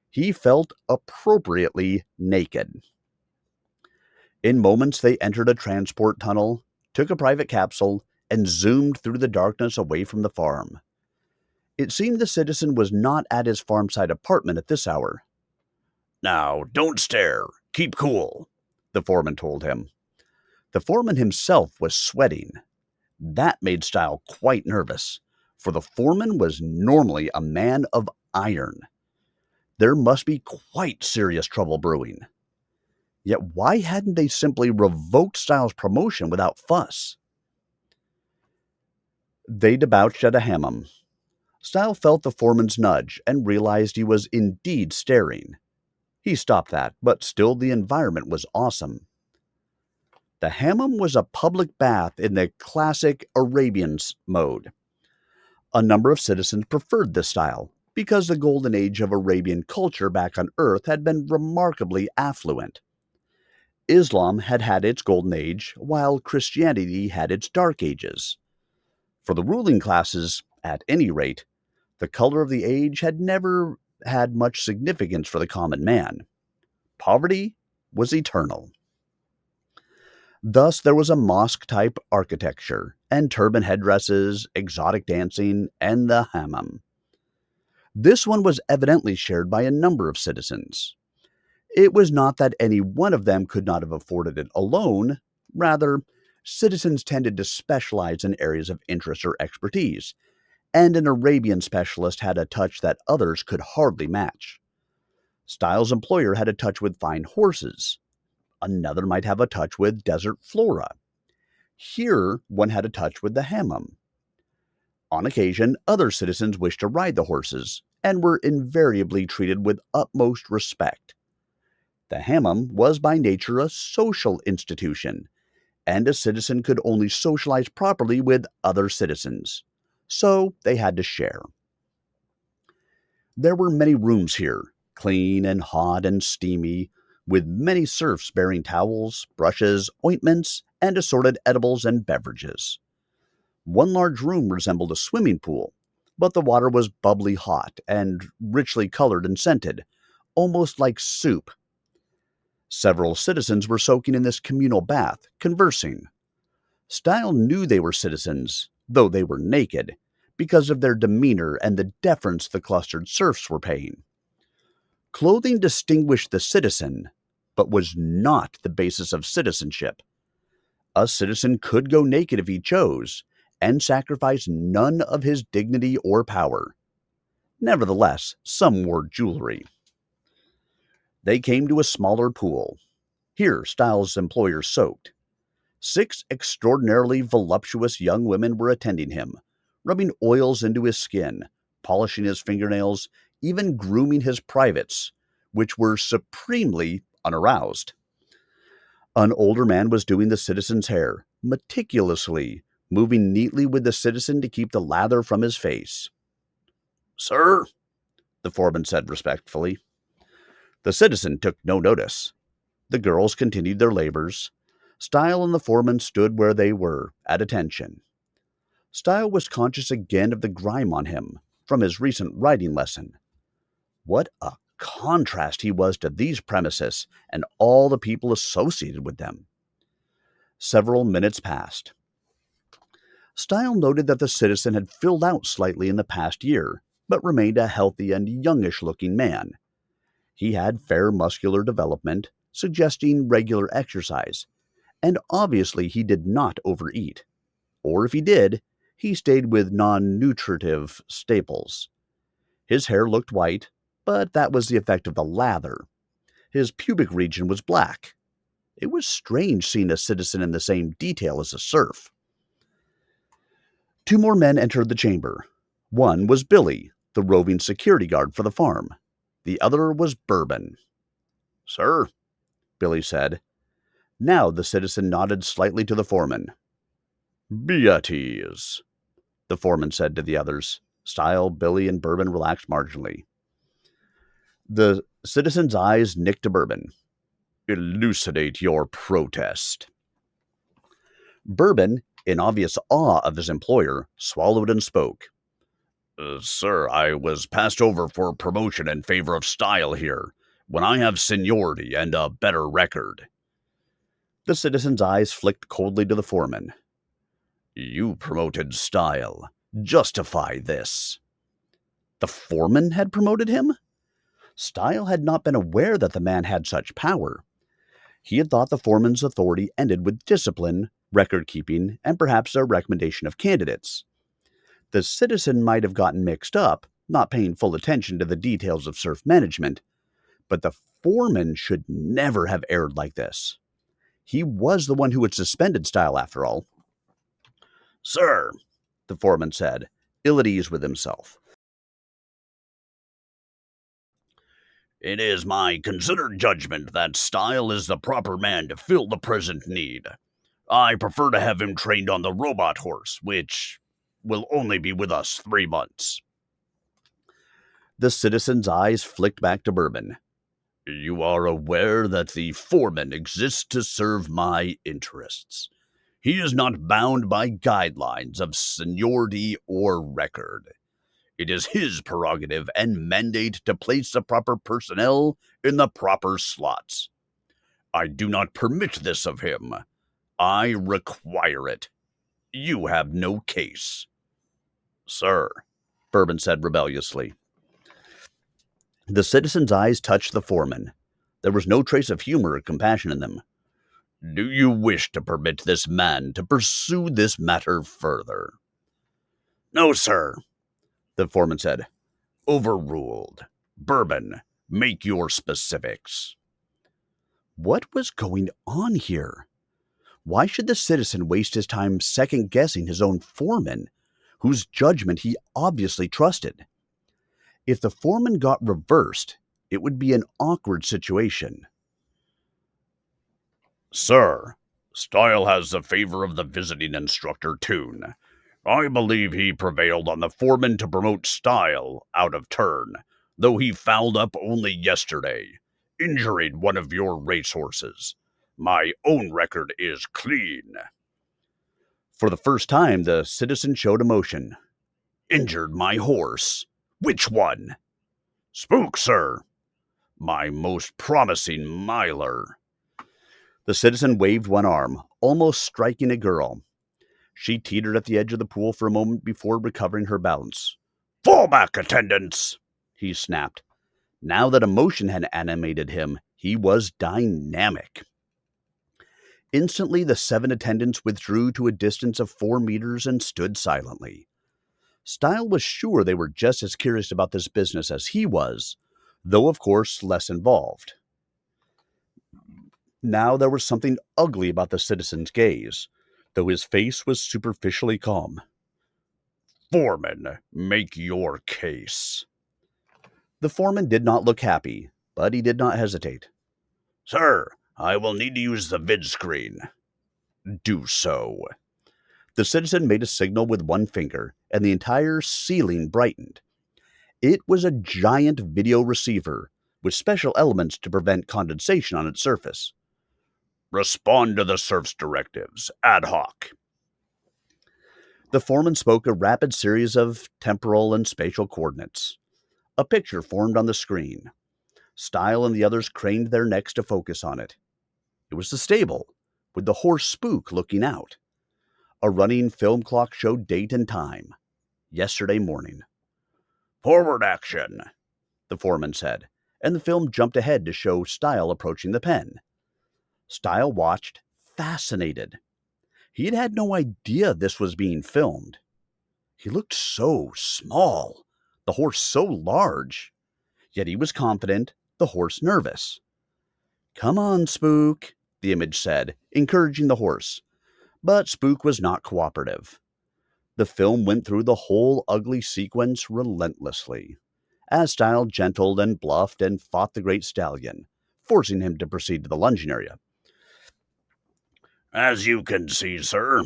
He felt appropriately naked. In moments, they entered a transport tunnel, took a private capsule, and zoomed through the darkness away from the farm. It seemed the citizen was not at his farmside apartment at this hour. "Now, don't stare. Keep cool," the foreman told him. The foreman himself was sweating. That made Stile quite nervous, for the foreman was normally a man of iron. There must be quite serious trouble brewing. Yet why hadn't they simply revoked Stile's promotion without fuss? They debouched at a hammam. Stile felt the foreman's nudge and realized he was indeed staring. He stopped that, but still the environment was awesome. The hammam was a public bath in the classic Arabian mode. A number of citizens preferred this style because the golden age of Arabian culture back on Earth had been remarkably affluent. Islam had had its golden age, while Christianity had its dark ages. For the ruling classes, at any rate, the color of the age had never had much significance for the common man. Poverty was eternal. Thus, there was a mosque-type architecture, and turban headdresses, exotic dancing, and the hammam. This one was evidently shared by a number of citizens. It was not that any one of them could not have afforded it alone. Rather, citizens tended to specialize in areas of interest or expertise, and an Arabian specialist had a touch that others could hardly match. Stile's employer had a touch with fine horses. Another might have a touch with desert flora. Here, one had a touch with the hammam. On occasion, other citizens wished to ride the horses, and were invariably treated with utmost respect. The hammam was by nature a social institution, and a citizen could only socialize properly with other citizens, so they had to share. There were many rooms here, clean and hot and steamy, with many serfs bearing towels, brushes, ointments, and assorted edibles and beverages. One large room resembled a swimming pool, but the water was bubbly hot and richly colored and scented, almost like soup. Several citizens were soaking in this communal bath, conversing. Stile knew they were citizens, though they were naked, because of their demeanor and the deference the clustered serfs were paying. Clothing distinguished the citizen, but was not the basis of citizenship. A citizen could go naked if he chose, and sacrifice none of his dignity or power. Nevertheless, some wore jewelry. They came to a smaller pool. Here, Stile's employer soaked. 6 extraordinarily voluptuous young women were attending him, rubbing oils into his skin, polishing his fingernails, even grooming his privates, which were supremely unaroused. An older man was doing the citizen's hair, meticulously, moving neatly with the citizen to keep the lather from his face. "Sir," the foreman said respectfully. The citizen took no notice. The girls continued their labors. Stile and the foreman stood where they were, at attention. Stile was conscious again of the grime on him, from his recent riding lesson. What a contrast he was to these premises and all the people associated with them. Several minutes passed. Stile noted that the citizen had filled out slightly in the past year, but remained a healthy and youngish-looking man. He had fair muscular development, suggesting regular exercise, and obviously he did not overeat. Or if he did, he stayed with non-nutritive staples. His hair looked white, but that was the effect of the lather. His pubic region was black. It was strange seeing a citizen in the same detail as a serf. 2 more men entered the chamber. One was Billy, the roving security guard for the farm. The other was Bourbon. "Sir," Billy said. Now the citizen nodded slightly to the foreman. "Be at ease," the foreman said to the others. Stile, Billy, and Bourbon relaxed marginally. The citizen's eyes nicked to Bourbon. "Elucidate your protest." Bourbon, in obvious awe of his employer, swallowed and spoke. Sir, I was passed over for promotion in favor of Stile here, when I have seniority and a better record." The citizen's eyes flicked coldly to the foreman. "You promoted Stile. Justify this." The foreman had promoted him? Stile had not been aware that the man had such power. He had thought the foreman's authority ended with discipline, record-keeping, and perhaps a recommendation of candidates. The citizen might have gotten mixed up, not paying full attention to the details of surf management, but the foreman should never have erred like this. He was the one who had suspended Stile, after all. "Sir," the foreman said, ill at ease with himself, "it is my considered judgment that Stile is the proper man to fill the present need. I prefer to have him trained on the robot horse, which will only be with us 3 months." The citizen's eyes flicked back to Bourbon. "You are aware that the foreman exists to serve my interests. He is not bound by guidelines of seniority or record. It is his prerogative and mandate to place the proper personnel in the proper slots. I do not permit this of him. I require it. You have no case." "Sir," Bourbon said rebelliously. The citizen's eyes touched the foreman. There was no trace of humor or compassion in them. "Do you wish to permit this man to pursue this matter further?" "No, sir," the foreman said. "Overruled. Bourbon, make your specifics." What was going on here? Why should the citizen waste his time second-guessing his own foreman, whose judgment he obviously trusted? If the foreman got reversed, it would be an awkward situation. "Sir, Stile has the favor of the visiting instructor, Toon. I believe he prevailed on the foreman to promote Stile out of turn, though he fouled up only yesterday, injuring one of your racehorses. My own record is clean." For the first time, the citizen showed emotion. "Injured my horse? Which one?" "Spook, sir. My most promising miler." The citizen waved one arm, almost striking a girl. She teetered at the edge of the pool for a moment before recovering her balance. "Fall back, attendants!" he snapped. Now that emotion had animated him, he was dynamic. Instantly, the 7 attendants withdrew to a distance of 4 meters and stood silently. Stile was sure they were just as curious about this business as he was, though of course less involved. Now there was something ugly about the citizen's gaze, though his face was superficially calm. "Foreman, make your case." The foreman did not look happy, but he did not hesitate. "Sir, I will need to use the vid screen." "Do so." The citizen made a signal with one finger, and the entire ceiling brightened. It was a giant video receiver, with special elements to prevent condensation on its surface. "Respond to the surf's directives, ad hoc." The foreman spoke a rapid series of temporal and spatial coordinates. A picture formed on the screen. Stile and the others craned their necks to focus on it. It was the stable, with the horse Spook looking out. A running film clock showed date and time. Yesterday morning. "Forward action," the foreman said, and the film jumped ahead to show Stile approaching the pen. Stile watched, fascinated. He had had no idea this was being filmed. He looked so small, the horse so large. Yet he was confident, the horse nervous. "Come on, Spook," the image said, encouraging the horse. But Spook was not cooperative. The film went through the whole ugly sequence relentlessly. as Stile gentled and bluffed and fought the great stallion, forcing him to proceed to the lunging area. "As you can see, sir,"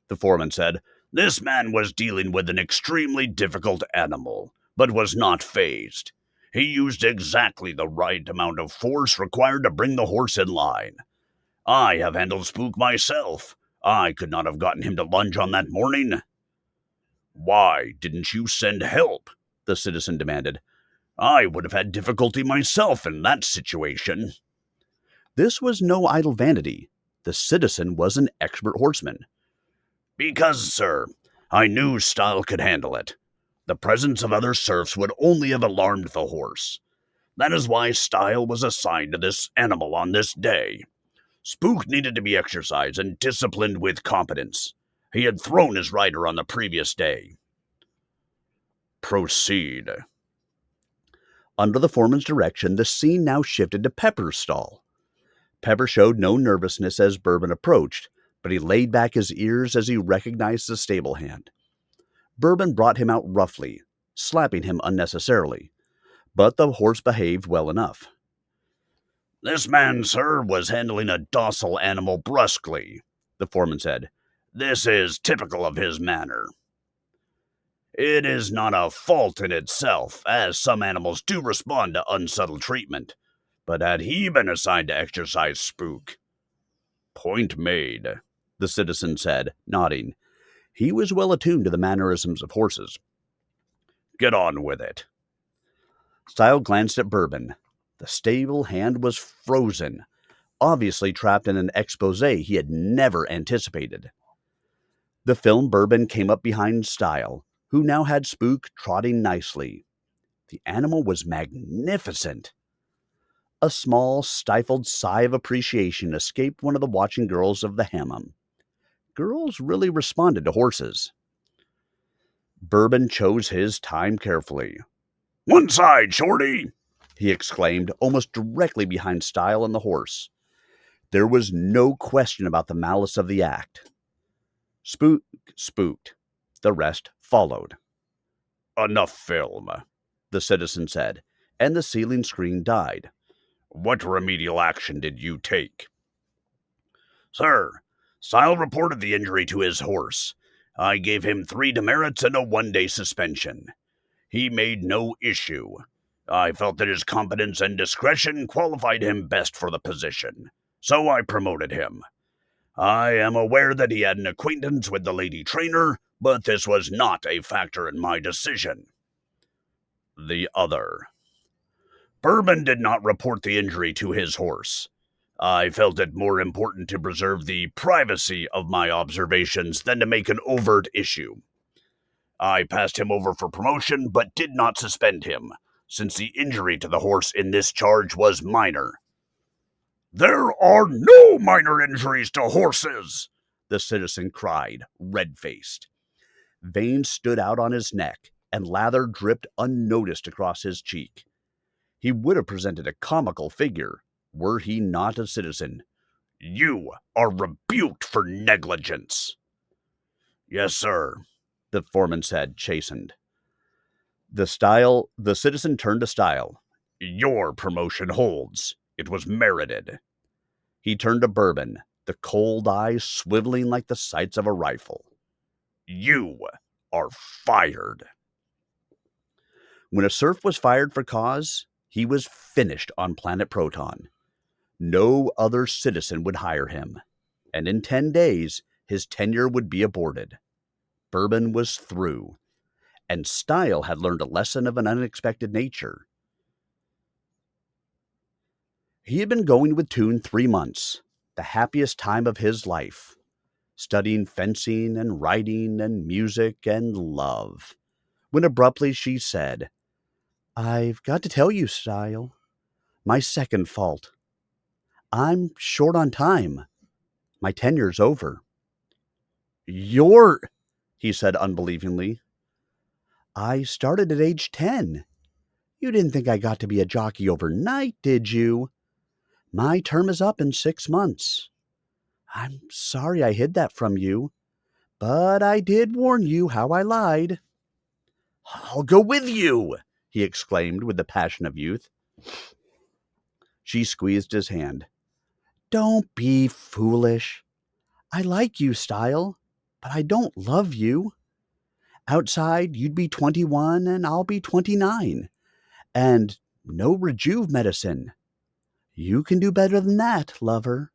the foreman said, "this man was dealing with an extremely difficult animal, but was not fazed. He used exactly the right amount of force required to bring the horse in line. I have handled Spook myself. I could not have gotten him to lunge on that morning." "Why didn't you send help?" the citizen demanded. "I would have had difficulty myself in that situation." This was no idle vanity. The citizen was an expert horseman. "Because, sir, I knew Stile could handle it. The presence of other serfs would only have alarmed the horse. That is why Stile was assigned to this animal on this day. Spook needed to be exercised and disciplined with competence. He had thrown his rider on the previous day." "Proceed." Under the foreman's direction, the scene now shifted to Pepper's stall. Pepper showed no nervousness as Bourbon approached, but he laid back his ears as he recognized the stable hand. Bourbon brought him out roughly, slapping him unnecessarily, but the horse behaved well enough. "This man, sir, was handling a docile animal brusquely," the foreman said. "This is typical of his manner. It is not a fault in itself, as some animals do respond to unsubtle treatment. But had he been assigned to exercise Spook?" "Point made," the citizen said, nodding. He was well attuned to the mannerisms of horses. "Get on with it." Stile glanced at Bourbon. The stable hand was frozen, obviously trapped in an expose he had never anticipated. The film Bourbon came up behind Stile, who now had Spook trotting nicely. The animal was magnificent. A small, stifled sigh of appreciation escaped one of the watching girls of the hammam. Girls really responded to horses. Bourbon chose his time carefully. "One side, Shorty!" he exclaimed, almost directly behind Stile and the horse. There was no question about the malice of the act. Spook spooked. The rest followed. "Enough film," the citizen said, and the ceiling screen died. "What remedial action did you take?" "Sir, Stile reported the injury to his horse. I gave him 3 demerits and a 1-day suspension. He made no issue. I felt that his competence and discretion qualified him best for the position, so I promoted him. I am aware that he had an acquaintance with the lady trainer, but this was not a factor in my decision." The other. "Bourbon did not report the injury to his horse. I felt it more important to preserve the privacy of my observations than to make an overt issue. I passed him over for promotion, but did not suspend him, since the injury to the horse in this charge was minor." "There are no minor injuries to horses!" the citizen cried, red-faced. Veins stood out on his neck, and lather dripped unnoticed across his cheek. He would have presented a comical figure, were he not a citizen. "You are rebuked for negligence." "Yes, sir," the foreman said, chastened. The citizen turned to Stile. "Your promotion holds. It was merited." He turned to Bourbon, the cold eyes swiveling like the sights of a rifle. "You are fired." When a serf was fired for cause, he was finished on planet Proton. No other citizen would hire him, and in 10 days, his tenure would be aborted. Bourbon was through, and Stile had learned a lesson of an unexpected nature. He had been going with Toon 3 months, the happiest time of his life, studying fencing and writing and music and love, when abruptly she said, "I've got to tell you, Stile, my second fault. I'm short on time. My tenure's over." "You're," he said unbelievingly. "I started at age 10. You didn't think I got to be a jockey overnight, did you? My term is up in 6 months. I'm sorry I hid that from you, but I did warn you how I lied." "I'll go with you," he exclaimed with the passion of youth. She squeezed his hand. Don't be foolish. I like you, Stile, but I don't love you. Outside, you'd be 21 and I'll be 29. And no rejuve medicine. You can do better than that, lover.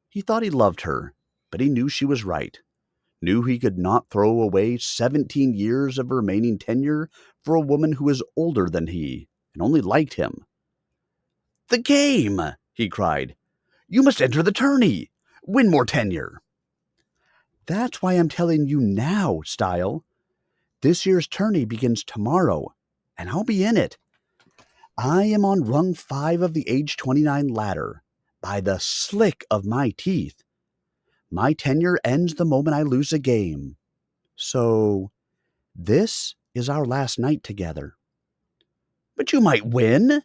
He thought he loved her, but he knew she was right. Knew he could not throw away 17 years of remaining tenure for a woman who was older than he and only liked him. The game, he cried. You must enter the tourney. Win more tenure. That's why I'm telling you now, Stile. This year's tourney begins tomorrow, and I'll be in it. I am on rung 5 of the age 29 ladder, by the slick of my teeth. My tenure ends the moment I lose a game. So, this is our last night together. But you might win.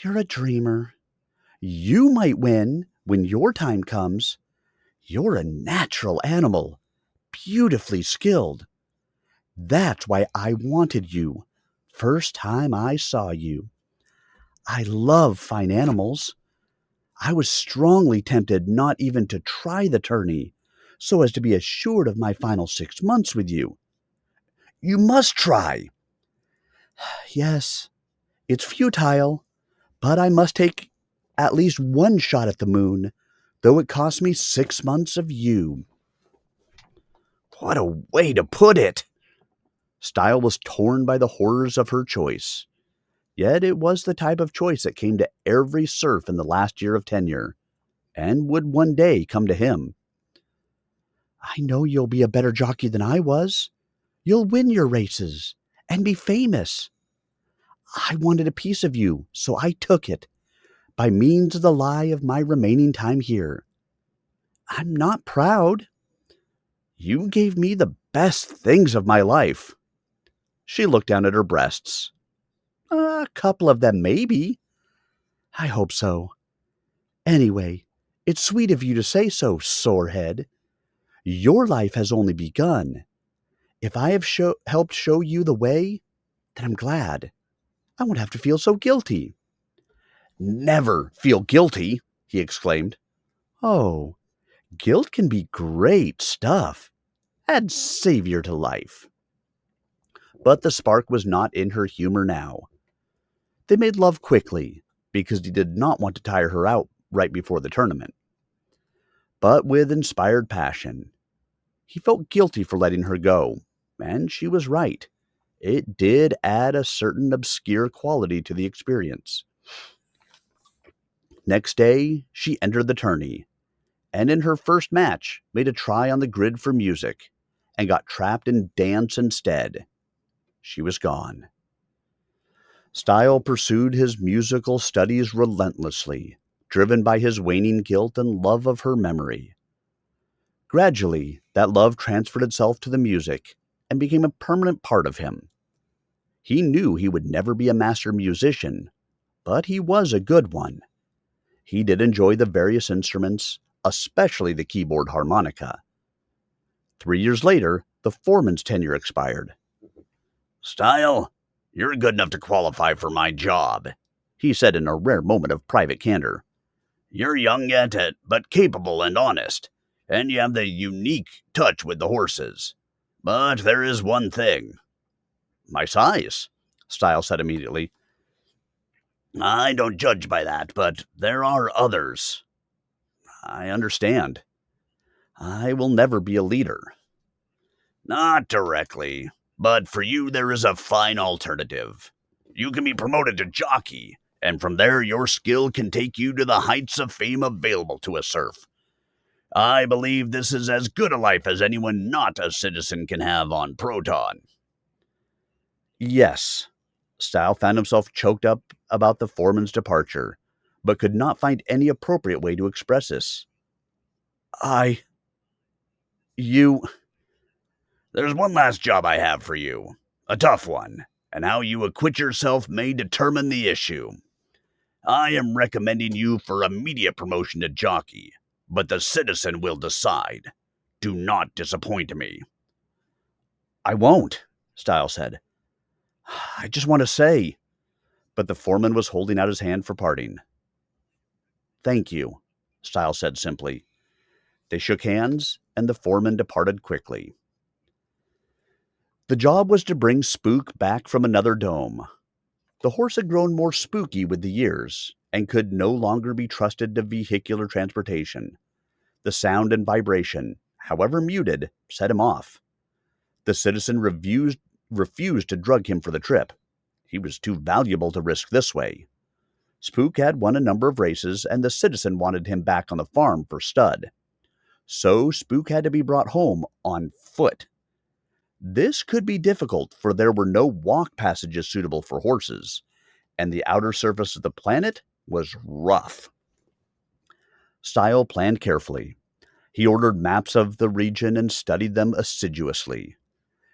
You're a dreamer. You might win when your time comes. You're a natural animal, beautifully skilled. That's why I wanted you, first time I saw you. I love fine animals. I was strongly tempted not even to try the tourney, so as to be assured of my final 6 months with you. You must try. Yes, it's futile, but I must take at least one shot at the moon, though it cost me 6 months of you. What a way to put it! Stile was torn by the horrors of her choice. Yet it was the type of choice that came to every serf in the last year of tenure, and would one day come to him. I know you'll be a better jockey than I was. You'll win your races and be famous. I wanted a piece of you, so I took it, by means of the lie of my remaining time here. I'm not proud. You gave me the best things of my life. She looked down at her breasts. A couple of them, maybe. I hope so. Anyway, it's sweet of you to say so, sorehead. Your life has only begun. If I have helped show you the way, then I'm glad. I won't have to feel so guilty. Never feel guilty, he exclaimed. Oh, guilt can be great stuff. Add savior to life. But the spark was not in her humor now. They made love quickly, because he did not want to tire her out right before the tournament. But with inspired passion. He felt guilty for letting her go, and she was right. It did add a certain obscure quality to the experience. Next day, she entered the tourney, and in her first match, made a try on the grid for music, and got trapped in dance instead. She was gone. Stile pursued his musical studies relentlessly, driven by his waning guilt and love of her memory. Gradually, that love transferred itself to the music and became a permanent part of him. He knew he would never be a master musician, but he was a good one. He did enjoy the various instruments, especially the keyboard harmonica. 3 years later, the foreman's tenure expired. Stile, you're good enough to qualify for my job, he said in a rare moment of private candor. You're young yet, but capable and honest, and you have the unique touch with the horses. But there is one thing. My size, Stile said immediately. I don't judge by that, but there are others. I understand. I will never be a leader. Not directly, but for you there is a fine alternative. You can be promoted to jockey, and from there your skill can take you to the heights of fame available to a serf. I believe this is as good a life as anyone not a citizen can have on Proton. Yes. Stile found himself choked up about the foreman's departure, but could not find any appropriate way to express this. There's one last job I have for you. A tough one, and how you acquit yourself may determine the issue. I am recommending you for immediate promotion to jockey, but the citizen will decide. Do not disappoint me. I won't, Stile said. I just want to say, but the foreman was holding out his hand for parting. Thank you, Stile said simply. They shook hands, and the foreman departed quickly. The job was to bring Spook back from another dome. The horse had grown more spooky with the years, and could no longer be trusted to vehicular transportation. The sound and vibration, however muted, set him off. The citizen refused to drug him for the trip. He was too valuable to risk this way. Spook had won a number of races, and the citizen wanted him back on the farm for stud. So Spook had to be brought home on foot. This could be difficult, for there were no walk passages suitable for horses, and the outer surface of the planet was rough. Stile planned carefully. He ordered maps of the region and studied them assiduously.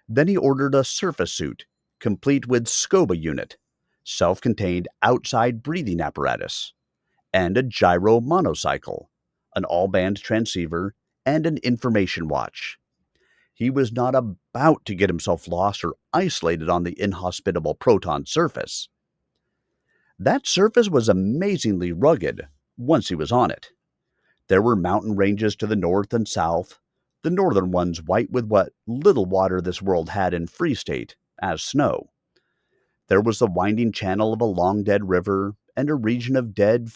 Then he ordered a surface suit, complete with SCOBA unit, self-contained outside breathing apparatus, and a gyro monocycle, an all-band transceiver, and an information watch. He was not about to get himself lost or isolated on the inhospitable Proton surface. That surface was amazingly rugged once he was on it. There were mountain ranges to the north and south, the northern ones white with what little water this world had in Free State, as snow. There was the winding channel of a long-dead river, and a region of deep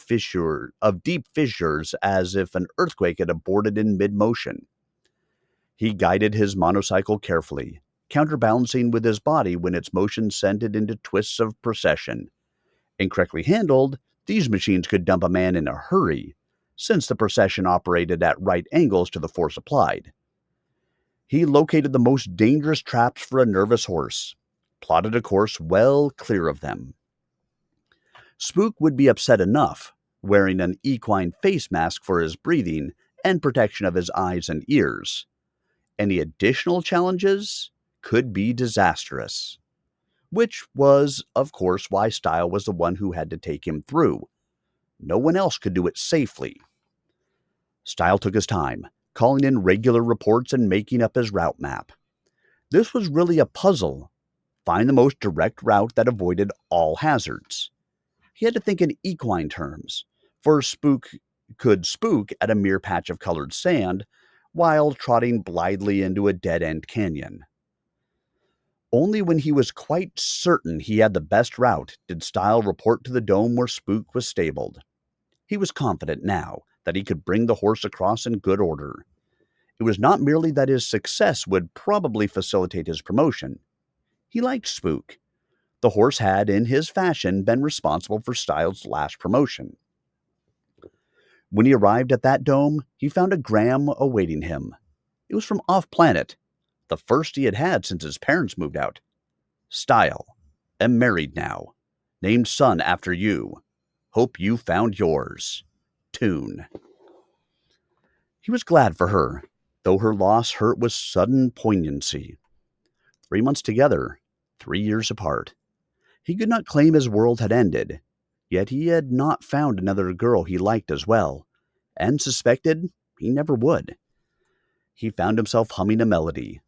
fissures, as if an earthquake had aborted in mid-motion. He guided his monocycle carefully, counterbalancing with his body when its motion sent it into twists of procession. Incorrectly handled, these machines could dump a man in a hurry, since the procession operated at right angles to the force applied. He located the most dangerous traps for a nervous horse, plotted a course well clear of them. Spook would be upset enough, wearing an equine face mask for his breathing and protection of his eyes and ears. Any additional challenges could be disastrous. Which was, of course, why Stile was the one who had to take him through. No one else could do it safely. Stile took his time, calling in regular reports and making up his route map. This was really a puzzle. Find the most direct route that avoided all hazards. He had to think in equine terms, for Spook could spook at a mere patch of colored sand while trotting blithely into a dead-end canyon. Only when he was quite certain he had the best route did Stile report to the dome where Spook was stabled. He was confident now that he could bring the horse across in good order. It was not merely that his success would probably facilitate his promotion. He liked Spook. The horse had, in his fashion, been responsible for Stile's last promotion. When he arrived at that dome, he found a gram awaiting him. It was from off-planet, the first he had had since his parents moved out. Stile. Am married now. Named son after you. Hope you found yours. Tune. He was glad for her, though her loss hurt with sudden poignancy. 3 months together, 3 years apart. He could not claim his world had ended, yet he had not found another girl he liked as well, and suspected he never would. He found himself humming a melody.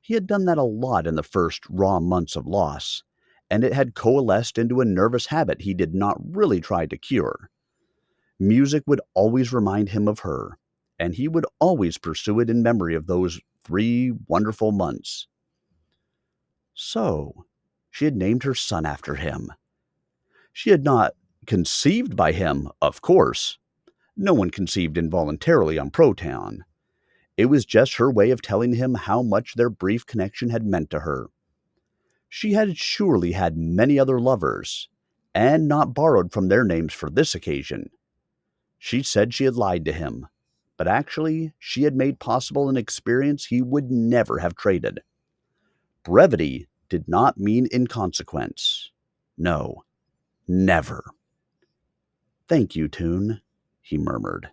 He had done that a lot in the first raw months of loss, and it had coalesced into a nervous habit he did not really try to cure. Music would always remind him of her, and he would always pursue it in memory of those 3 wonderful months. So, she had named her son after him. She had not conceived by him, of course. No one conceived involuntarily on Proton. It was just her way of telling him how much their brief connection had meant to her. She had surely had many other lovers, and not borrowed from their names for this occasion. She said she had lied to him, but actually she had made possible an experience he would never have traded. Brevity did not mean inconsequence. No, never. Thank you, Tune, he murmured.